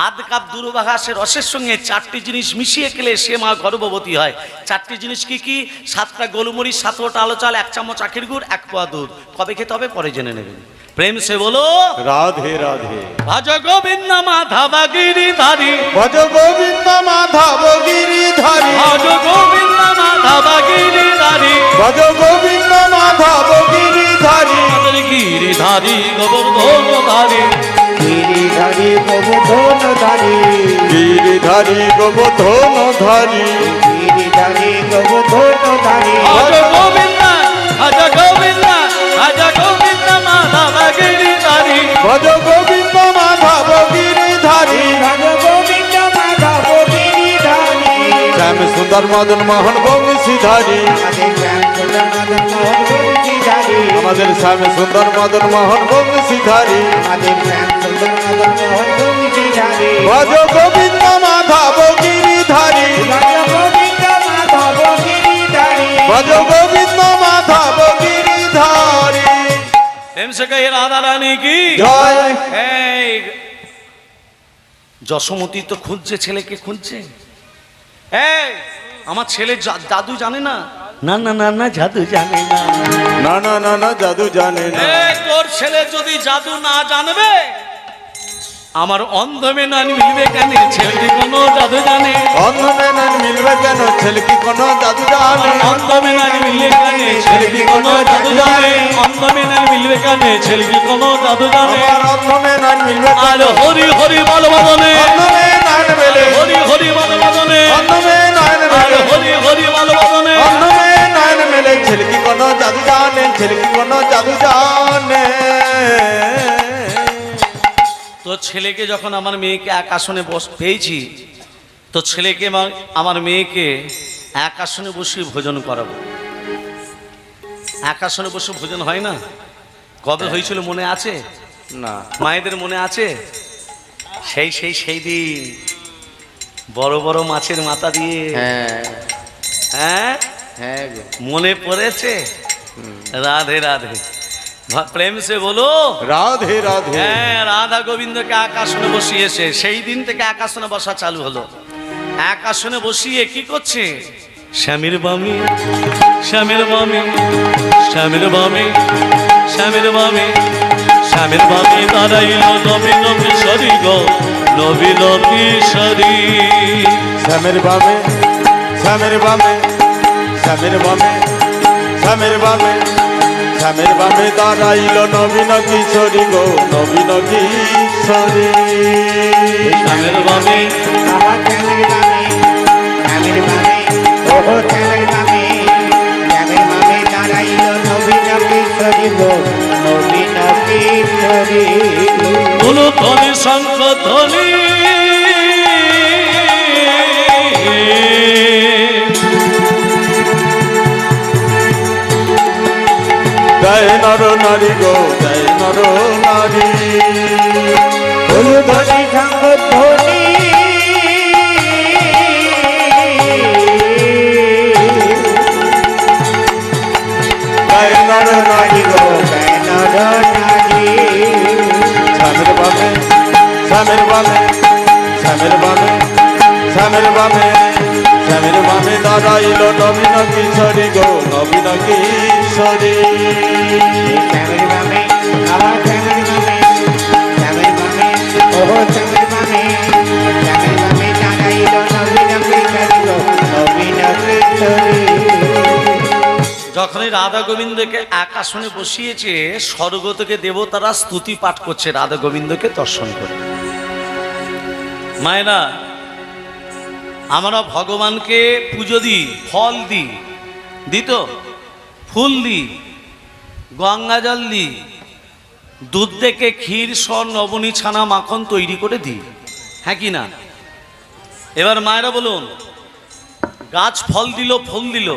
আধ কাপ দুর্বা ঘাসের রসের সঙ্গে 4টি জিনিস মিশিয়ে খেলে সে মা গর্ভবতী হয়। 4টি জিনিস কি কি? 7টা গোলমরিচ, 7টা আলো চাল, 1 চামচ আখের গুড়, 1 পোয়া দুধ। কবে খেতে হবে পরে জেনে নেবেন। প্রেম সে বলো রাধে রাধে। ভজ গোবিন্দ মাধব গিরিধারী, ভজ গোবিন্দ মাধব গিরিধারী। ভজ গোবিন্দ মাধব গিরিধারী, ভজ গোবিন্দ মাধব গিরিধারী। গিরিধারী গোবর্ধনধারী, গিরিধারী গোবর্ধনধারী, গিরিধারী গোবর্ধনধারী। গিরিধারী গোবর্ধনধারী। ভজ গোবিন্দ, ভজ গোবিন্দ, ভজ গোবিন্দ মাধব গিরিধারী, ভজ গোবিন্দ মাধব গিরিধারী। ভজ গোবিন্দ মাধব গিরিধারী। শ্যাম সুন্দর মদন মোহন বংশীধারী। আমাদের শ্যাম সুন্দর মদন মোহন বংশীধারী। আমাদের শ্যাম সুন্দর মদন মোহন বংশীধারী। আমাদের শ্যাম সুন্দর মদন মোহন বংশীধারী। ভজ গোবিন্দ মাধব গিরিধারী। ভজ গোবিন্দ মাধব গিরিধারী। ভজ গোবিন্দ মাধব গিরিধারী। প্রেম সে কহে রাধা রানী কি জয়। এই যশোমতী তো খুঁজছে, ছেলেকে খুঁজছে। এই আমার ছেলে জাদু জানে না। না না না না, জাদু জানে না। না না না না, জাদু জানে না। এই তোর ছেলে যদি জাদু না জানবে, আমার অন্ধ মেনান মিলবে কেন? ছেলে কি কোনো জাদু জানে? অন্ধ মেনান মিলবে কেন? ছেলে কি কোনো জাদু জানে? অন্ধ মেনান মিলবে কেন? ছেলে কি কোনো জাদু জানে? অন্ধ মেনান মিলবে কেন? ছেলে কি কোনো জাদু জানে? আমার অন্ধ মেনান মিলবে আর কেন? হরি হরি বল বদনে, অন্ধ মেনান মেলে। হরি হরি বল বদনে, অন্ধ মেনান আর মেলে। হরি হরি বল বদনে। অন্ধ মেনান মেলে। ছেলে কি কোনো জাদু জানে? ছেলে কি কোনো জাদু জানে? তোর ছেলেকে যখন আমার মেয়েকে এক আসনে পেয়েছি, তো ছেলেকে আমার মেয়েকে এক আসনে বসিয়ে ভোজন করাবো। এক আসনে বসে ভোজন হয় না? কবে হয়েছিল মনে আছে? না। মায়েদের মনে আছে? সেই দিন বড় বড় মাছের মাথা দিয়ে। হ্যাঁ হ্যাঁ, হ্যাঁ গো। মনে পড়েছে? রাধে রাধে, প্রেম সে বলো রাধে রাধে। হ্যাঁ, রাধা গোবিন্দকে এক আসনে বসিয়েছে। সেই দিন থেকে এক আসনে বসা চালু হলো। এক আসনে বসিয়ে কি করছে? স্বামীর বামে, স্বামীর বামে, স্বামীর বামে, স্বামীর বামে, স্বামীর বামে দাঁড়াইল নবীন কিশোরী গো, নবীন কিশোরী। স্বামীর বামে, স্বামীর বামে, স্বামীর বামে, স্বামীর বামে, স্বামীর বামে দাঁড়াইল নবীন কিশোরী গো, নবীন কিশোরী। স্বামীর বামে, আমার চ্যালের বামে, চ্যালের বামে, ওহো চ্যালের বামে, চ্যালের বামে দাঁড়াইল নবীন কিশোরী গো, নবীন কিশোরী। কোনো ধ্বনি শঙ্খ ধ্বনি, জয় নর নারী গো, জয় নর নারী। ধ্বনি শঙ্খ ধ্বনি, জয় নর নারী গো, জয় নর নারী। স্বামীর বামে, স্বামীর বামে, স্বামীর বামে, স্বামীর বামে, স্বামীর বামে দাঁড়াইল নবীন কিশোরী গো, নবীন কিশোরী। চ্যালের বামে, আমার চ্যালের বামে, চ্যালের বামে, ওহো চ্যালের বামে, চ্যালের বামে দাঁড়াইল নবীন কিশোরী গো, নবীন কিশোরী। যখনই রাধা গোবিন্দকে এক আসনে বসিয়েছে, স্বর্গ থেকে দেবতারা স্তুতি পাঠ করছে রাধা গোবিন্দকে দর্শন করে। মায়েরা, আমরা ভগবানকে পুজো দিই, ফল দিই, দিত ফুল দিই, গঙ্গা জল দিই, দুধ থেকে ক্ষীর, সর, নবনী, ছানা, মাখন তৈরি করে দিই, হ্যাঁ কি না? এবার মায়েরা বলুন, গাছ ফল দিল, ফুল দিল,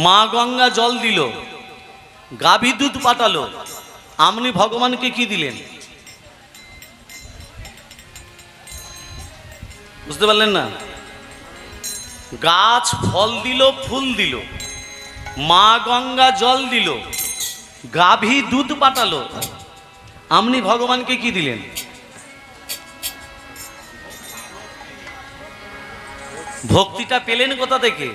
মা গঙ্গা জল দিল, গাভী দুধ পাঠালো, আপনি ভগবানকে কি দিলেন? বুঝতে পারলেন না? গাছ ফল দিল, ফুল দিল, মা গঙ্গা জল দিল, গাভী দুধ পাঠালো, আপনি ভগবানকে কি দিলেন? ভক্তিটা পেলেন কোথা থেকে?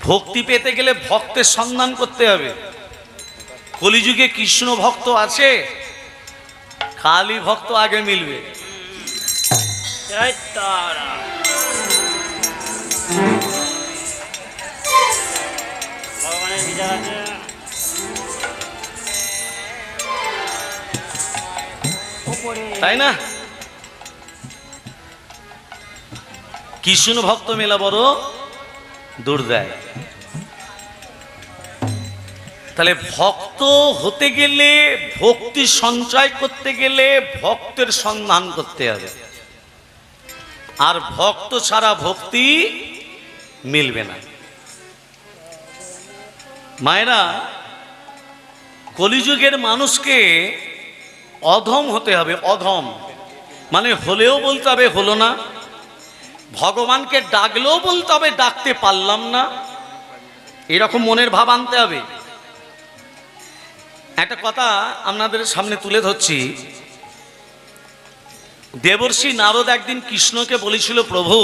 ভক্তি পেতে গেলে ভক্তের সন্ধান করতে হবে। কলিযুগে কৃষ্ণ ভক্ত আছে, কালী ভক্ত আগে মিলবে। জয় তারা। ভগবানের বিচার আছে। ওপরে তাই না? কৃষ্ণ ভক্ত মেলা বড় দূর দেয়। তাহলে ভক্ত হতে গেলে, ভক্তি সঞ্চয় করতে গেলে ভক্তের সন্ধান করতে হবে, আর ভক্ত ছাড়া ভক্তি মিলবে না। মায়েরা, কলিযুগের মানুষকে অধম হতে হবে। অধম মানে হলেও বলতে হবে হলো না, ভগবানকে ডাকলেও বলতে হবে ডাকতে পারলাম না, এরকম মনের ভাব আনতে হবে। একটা কথা আপনাদের সামনে তুলে ধরছি। দেবর্ষি নারদ একদিন কৃষ্ণকে বলেছিল, প্রভু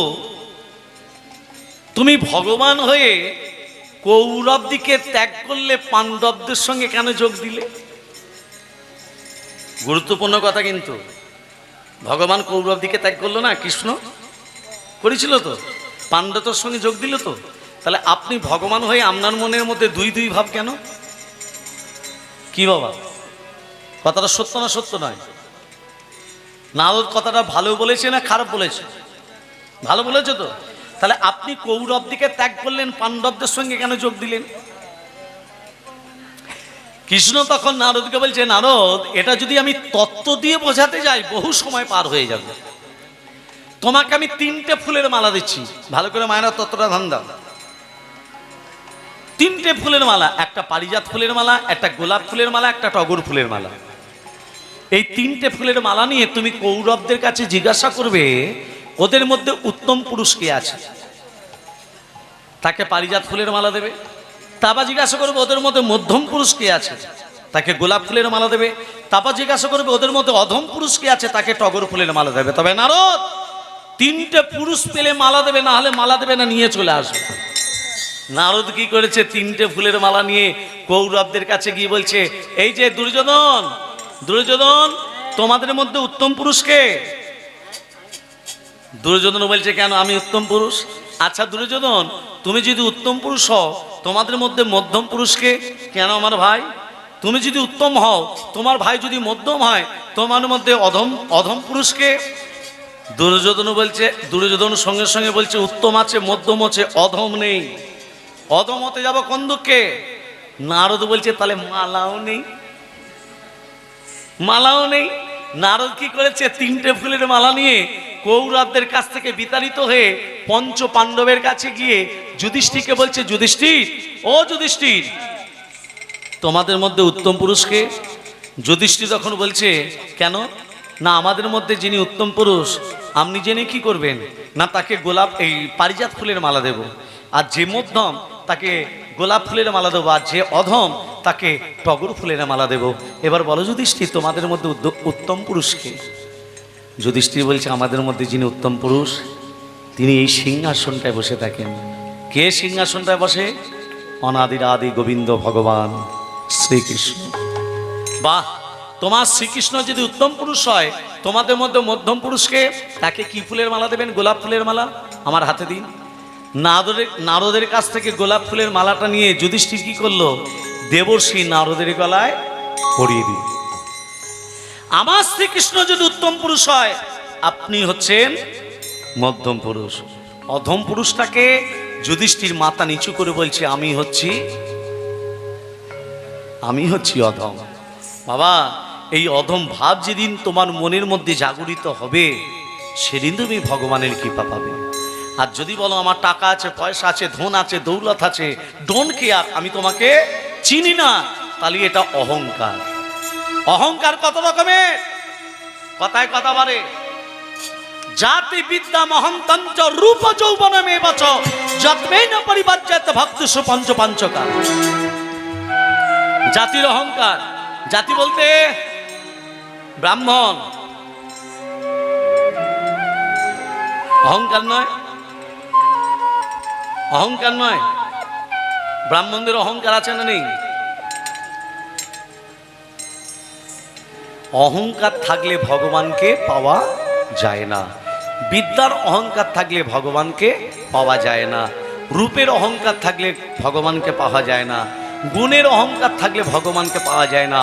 তুমি ভগবান হয়ে কৌরবদিকে ত্যাগ করলে, পাণ্ডবদের সঙ্গে কেন যোগ দিলে? গুরুত্বপূর্ণ কথা কিন্তু। ভগবান কৌরবদিকে ত্যাগ করলো না, কৃষ্ণ করেছিল তো, পাণ্ডবদের সঙ্গে যোগ দিল তো। তাহলে আপনি ভগবান হয়ে আপনার মনের মধ্যে দুই দুই ভাব কেন? কি বাবা, কথাটা সত্য না সত্য নয়? নারদ কথাটা ভালো বলেছে না খারাপ বলেছে? ভালো বলেছে তো। তাহলে আপনি কৌরবদিকে ত্যাগ করলেন, পাণ্ডবদের সঙ্গে কেন যোগ দিলেন? কৃষ্ণ তখন নারদকে বলছে, নারদ, এটা যদি আমি তত্ত্ব দিয়ে বোঝাতে যাই বহু সময় পার হয়ে যাবে। তোমাকে আমি 3টে ফুলের মালা দিচ্ছি, ভালো করে মায়েরা তত্ত্বটা ধান দাও। 3টে ফুলের মালা, একটা পারিজাত ফুলের মালা, একটা গোলাপ ফুলের মালা, একটা টগর ফুলের মালা। এই 3টে ফুলের মালা নিয়ে তুমি কৌরবদের কাছে জিজ্ঞাসা করবে ওদের মধ্যে উত্তম পুরুষ কে আছে, তাকে পারিজাত ফুলের মালা দেবে। তারপর জিজ্ঞাসা করবে ওদের মধ্যে মধ্যম পুরুষ কে আছে, তাকে গোলাপ ফুলের মালা দেবে। তারপর জিজ্ঞাসা করবে ওদের মধ্যে অধম পুরুষ কে আছে, তাকে টগর ফুলের মালা দেবে। তবে নারদ 3টে পুরুষ পেলে মালা দেবে, না হলে মালা দেবে না, নিয়ে চলে আসবে। নারদ কি করেছে, 3টে ফুলের মালা নিয়ে কৌরবদের কাছে গিয়ে বলছে, এই যে দুর্যোধন, দুর্যোধন, তোমাদের মধ্যে উত্তম পুরুষ কে? দুর্যোধন বলছে, কেন, আমি উত্তম পুরুষ? আচ্ছা দুর্যোধন, তুমি যদি উত্তম পুরুষ হও, তোমাদের মধ্যে মধ্যম পুরুষকে? কেন আমার ভাই, তুমি যদি উত্তম হও, তোমার ভাই যদি মধ্যম হয়, তোমার মধ্যে অধম পুরুষকে? দুর্যোধন বলছে, দুর্যোধন সঙ্গে সঙ্গে বলছে, উত্তম আছে, মধ্যম আছে, অধম নেই। অধম হতে যাবো কোন দুঃখে? নারদ বলছে, তাহলে মালাও নেই, মালাও নেই। নারদ কি করেছে, 3টে ফুলের মালা নিয়ে কৌরবদের কাছ থেকে বিতাড়িত হয়ে পঞ্চ পাণ্ডবের কাছে গিয়ে যুধিষ্ঠিরকে বলছে, যুধিষ্ঠির, ও যুধিষ্ঠির, তোমাদের মধ্যে উত্তম পুরুষকে? যুধিষ্ঠির তখন বলছে, কেন, না আমাদের মধ্যে যিনি উত্তম পুরুষ আপনি জেনে কি করবেন, না তাকে গোলাপ এই পারিজাত ফুলের মালা দেব, আর যে মধ্যম তাকে গোলাপ ফুলের মালা দেবো, আর যে অধম তাকে টগর ফুলের মালা দেব। এবার বলো যুধিষ্ঠির, তোমাদের মধ্যে উত্তম পুরুষকে? যুধিষ্ঠির বলছে, আমাদের মধ্যে যিনি উত্তম পুরুষ তিনি এই সিংহাসনটায় বসে থাকেন। কে সিংহাসনটায় বসে? অনাদির আদি গোবিন্দ ভগবান শ্রীকৃষ্ণ। বাহ, তোমার শ্রীকৃষ্ণ যদি উত্তম পুরুষ হয়, তোমাদের মধ্যে মধ্যম পুরুষকে? তাকে কি ফুলের মালা দেবেন? গোলাপ ফুলের মালা আমার হাতে দিন। নারদের কাছ থেকে গোলাপ ফুলের মালাটা নিয়ে যুধিষ্ঠির কি করলো, দেবর্ষি নারদের গলায় পরিয়ে দিন। আমার শ্রীকৃষ্ণ যদি উত্তম পুরুষ হয়, আপনি হচ্ছেন মধ্যম পুরুষ। অধম পুরুষটাকে যুধিষ্ঠির মাথা নিচু করে বলছে, আমি হচ্ছি অধম। বাবা, এই অধম ভাব যেদিন তোমার মনের মধ্যে জাগরিত হবে, সেদিন তুমি ভগবানের কৃপা পাবে। আর যদি বলো আমার টাকা আছে, পয়সা আছে, ধন আছে, দৌলত আছে, ডোন্ট কেয়ার, আমি তোমাকে চিনি না, তাহলে এটা অহংকার। অহংকার কত রকমের, কথায় কথা বাড়ে। জাতি বিদ্যা মহন্তঞ্চ রূপ যৌবনমে বচ যত্মেন পরিবার্যেত ভক্তসু পঞ্চ পাঞ্চকার। জাতির অহংকার, জাতি বলতে ব্রাহ্মণ, অহংকার নয়, অহংকার নয়। ব্রাহ্মণদের অহংকার আছে না নেই? অহংকার থাকলে ভগবানকে পাওয়া যায় না। বিদ্যার অহংকার থাকলে ভগবানকে পাওয়া যায় না। রূপের অহংকার থাকলে ভগবানকে পাওয়া যায় না। গুণের অহংকার থাকলে ভগবানকে পাওয়া যায় না।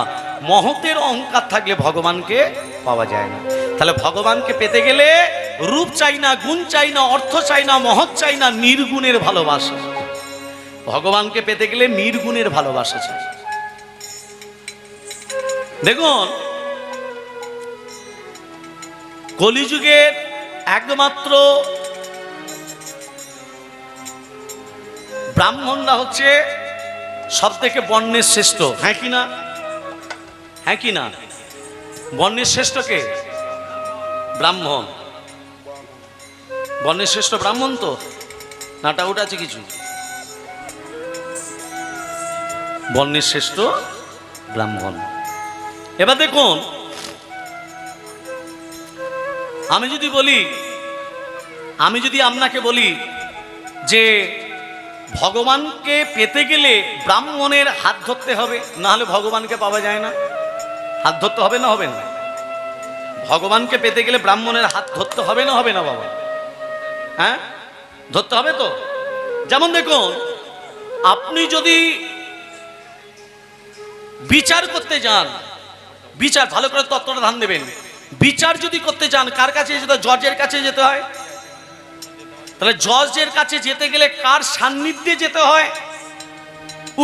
মহতের অহংকার থাকলে ভগবানকে পাওয়া যায় না। তাহলে ভগবানকে পেতে গেলে রূপ চাই না, গুণ চাই না, অর্থ চাই না, মহৎ চাই না, নির্গুণের ভালোবাসা। ভগবানকে পেতে গেলে নির্গুণের ভালোবাসা চাই। দেখুন, কলিযুগের একমাত্র ব্রাহ্মণরা হচ্ছে সব থেকে বর্ণের শ্রেষ্ঠ। হ্যাঁ কি না? হ্যাঁ কি না? বর্ণের শ্রেষ্ঠ কে? ব্রাহ্মণ। বর্ণের শ্রেষ্ঠ ব্রাহ্মণ তো না? ডাউট আছে কিছু? বর্ণের শ্রেষ্ঠ ব্রাহ্মণ। এবার দেখুন, আমি যদি আপনাকে বলি যে ভগবানকে পেতে গেলে ব্রাহ্মণের হাত ধরতে হবে, না হলে ভগবানকে পাওয়া যায় না। হাত ধরতে হবে না হবে না? ভগবানকে পেতে গেলে ব্রাহ্মণের হাত ধরতে হবে না হবে না বাবা? হ্যাঁ, ধরতে হবে তো। যেমন দেখুন, আপনি যদি বিচার করতে যান, বিচার ভালো করে তত্ত্বটা ধ্যান দেবেন। বিচার যদি করতে যান, কার কাছে যেতে হয়? জজের কাছে যেতে হয়। তাহলে জজের কাছে যেতে গেলে কার সান্নিধ্যে যেতে হয়?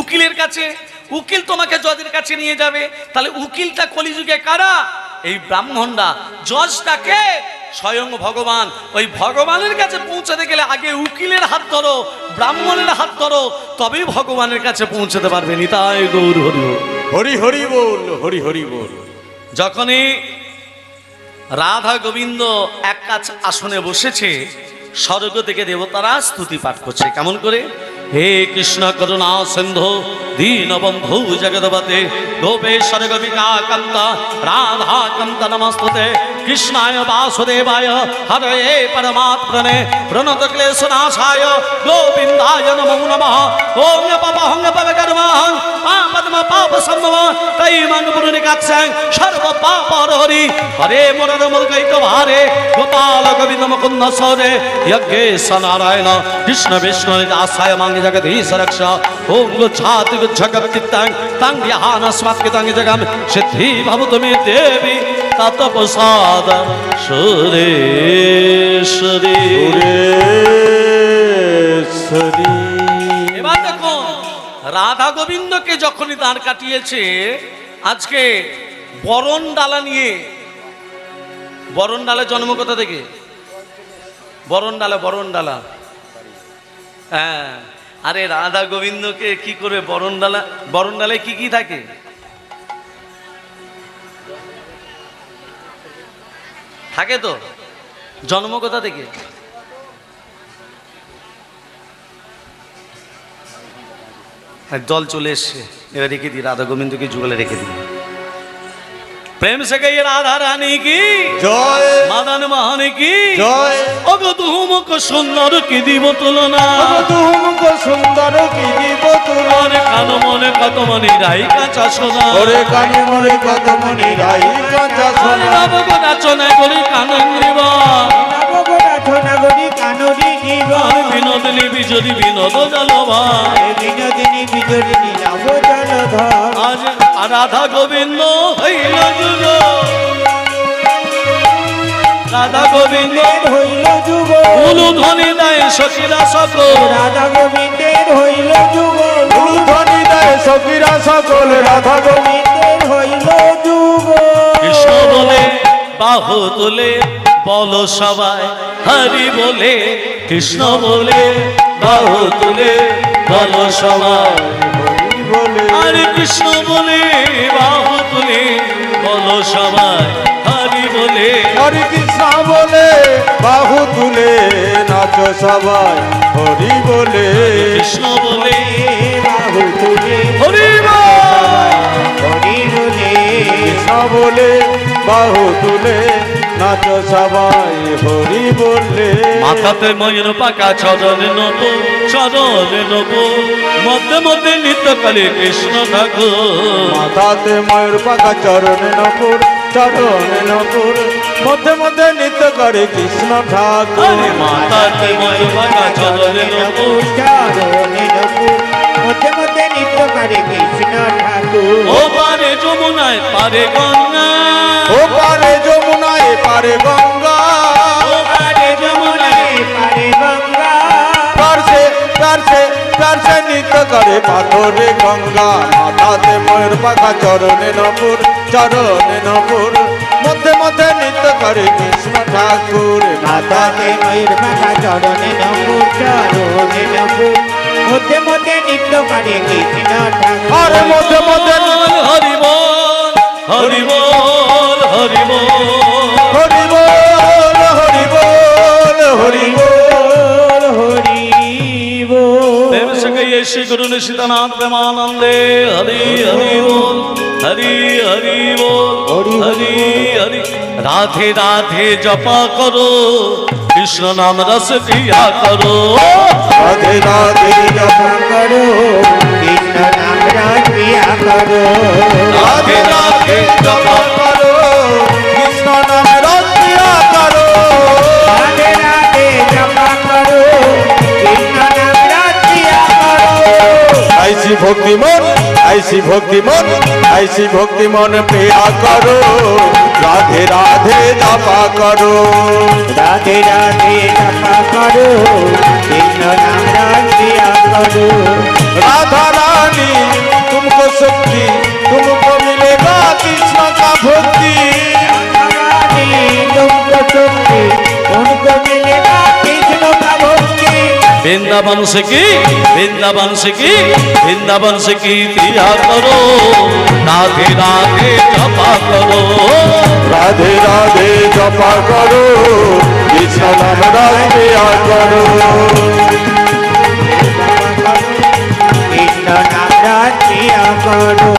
উকিলের কাছে। উকিল তোমাকে জজের কাছে নিয়ে যাবে, তাহলে উকিলটা কলিযুগে কারা? এই ব্রাহ্মণরা। জজটাকে স্বয়ং ভগবান। ওই ভগবানের কাছে পৌঁছাতে গেলে আগে উকিলের হাত ধরো, ব্রাহ্মণের হাত ধরো, তবেই ভগবানের কাছে পৌঁছাতে পারবে। নিতাই গৌর হরি বল। হরি হরি বল, হরি হরি বল। যখনই রাধা গোবিন্দ এক কাছ আসনে বসেছে, স্বর্গ থেকে দেবতারা স্তুতি পাঠ করছে। কেমন করে? হে কৃষ্ণ করুণা সিন্ধু দীনবন্ধু জগৎপতে গোপেশ্বর গোপিকা কান্ত রাধা কান্ত নমস্তুতে কৃষ্ণায় বাসুদেবায় হরে পরমাত্মনে প্রণত ক্লেশনাশায় গোবিন্দায় নমো নমঃ। ওং পাপহং পাপকর্মহং পাপদ্ম পাপ সম্ভব তৈমং পুরনিকাক্ষং সর্ব পাপহরি হরে মনর মুলকৈক ভারে গোপাল গোবিন্দ মুকুন্দ সরে যজ্ঞেশ নারায়ণ কৃষ্ণ বিষ্ণু দাসায় মাঙ্গ জগদীশ রক্ষ ওং গুচ্ছাতি গুচ্ছকপ্তিত্তং তং ধ্যানস্মাৎকৃতং জগম সিদ্ধি ভবতু মে দেবী তৎপ্রসাদ সুরেশ্বরী। সুরেশ্বরী। এবার দেখুন, রাধা গোবিন্দকে যখনই দাঁড় কাটিয়েছে, আজকে বরণ ডালা নিয়ে, বরণ ডালা জন্ম কোথা থেকে? বরণ ডালা, বরণ ডালা। হ্যাঁ, আরে রাধা গোবিন্দকে কি করে বরণ ডালা? বরণ ডালায় কি কি থাকে? থাকে তো। জন্ম কোথা থেকে? জল চলে এসছে, এবার রেখে দিই, রাধা গোবিন্দকে যুগলে রেখে দিই। প্রেম সে গই রাধা রানী কি জয়, মাদান মোহন কি জয়। ওগো তুমক সুন্দর কি দিব তুলনা, তুমকো সুন্দর কি দিব তুলনা। ওরে কানো মনে কত মনি রাই কাঁচা সোনা, ওরে কানে মনে কত মনি রাই কাঁচা ওরে সোনা। নব গোনা চনে করি কানন্দিব, নবগোড়া ছোনাগরি কানরি জীবন বিনোদিনী বিজরি বিনোদ জলভা। বিনোদিনী বিজরিনী নব জলধর আজ রাধা গোবিন্দ হইল যুগ, রাধা গোবিন্দ হইল যুগ উলু ধ্বনি দেয় সখীরা সকল, রাধা গোবিন্দের হইল যুগ ধ্বনি দেয় সখীরা সকল। রাধা গোবিন্দ গোবিন্দের হইল যুগ কৃষ্ণ বলে বাহু তুলে বলো সবাই হরি বলে, কৃষ্ণ বলে বাহু তুলে বলো সবাই বলে। হরে কৃষ্ণ বলে বাহু তুলে বলো সবাই হরি বলে, হরে কৃষ্ণ বলে বাহু তুলে নাচো সবাই হরি বলে। কৃষ্ণ বলে বাহু তুলে হরি বল। হরি বলে কৃষ্ণ বলে বাহু তুলে নাচো সবাই হরি বলে। মাথাতে ময়ূর পাকা চরণে নব, চরণে নব মধ্যে মধ্যে নিত্যকালে কৃষ্ণ ঠাকুর, মাথাতে ময়ূর পাকা চরণে নপুর, চরণে নপুর মধ্যে মধ্যে নৃত্য করে কৃষ্ণ ঠাকুর। আরে মাথাতে ময়ূর পাকা চরণে নব, চরণে নপুর মধ্যে মধ্যে নৃত্য করে কৃষ্ণ ঠাকুর ও পারে যমুনায় পারে গঙ্গা, ও পারে যমুনায় পারে গঙ্গা, ও পারে যমুনায় পারে গঙ্গা পারছে পারছে পারছে নৃত্য করে পাথরে গঙ্গা। মাথাতে ময়ূর পাখা চরণে নপুর, চরণে নপুর মধ্যে মধ্যে নৃত্য করে কৃষ্ণ ঠাকুর। মাতাতে ময়ূর পাখা চরণে নপুর, চরণে নপুর মধ্যে মধ্যে নৃত্য করে কৃষ্ণ ঠাকুর আর মধ্যে মধ্যে হরি বল হরি বল হরি বল। হরি বল, হরি বল, হরি বল। হরি বল প্রেম से गए श्री गुरु निशितानाथ प्रेमानंदे हरि हरि बोल, हरि हरि बोल, हरि हरि। राधे राधे जपा करो कृष्ण नाम रस पिया करो, রাধে রাধে জপা করো কৃষ্ণ নাম রাজ প্রিয়া করো রাধে রাধে জপা করো কৃষ্ণ নাম রতিয়া করো। রাধে রাধে জপা করো কৃষ্ণ নাম রাজ প্রিয়া করো ऐसी भक्ति मन, ऐसी भक्ति मन, ऐसी भक्ति मन प्रिया करो। राधे राधे जपा करो, राधे राधे जपा करो कृष्ण नाम राज प्रिया करो राधा रानी तुमको वृंदावन से की वृंदावन से की वृंदावन से की क्रिया करो राधे राधे जपा करो राधे राधे जपा करो कृष्ण नाम राधे करो কৃষ্ণ নাম রাখিয়া করো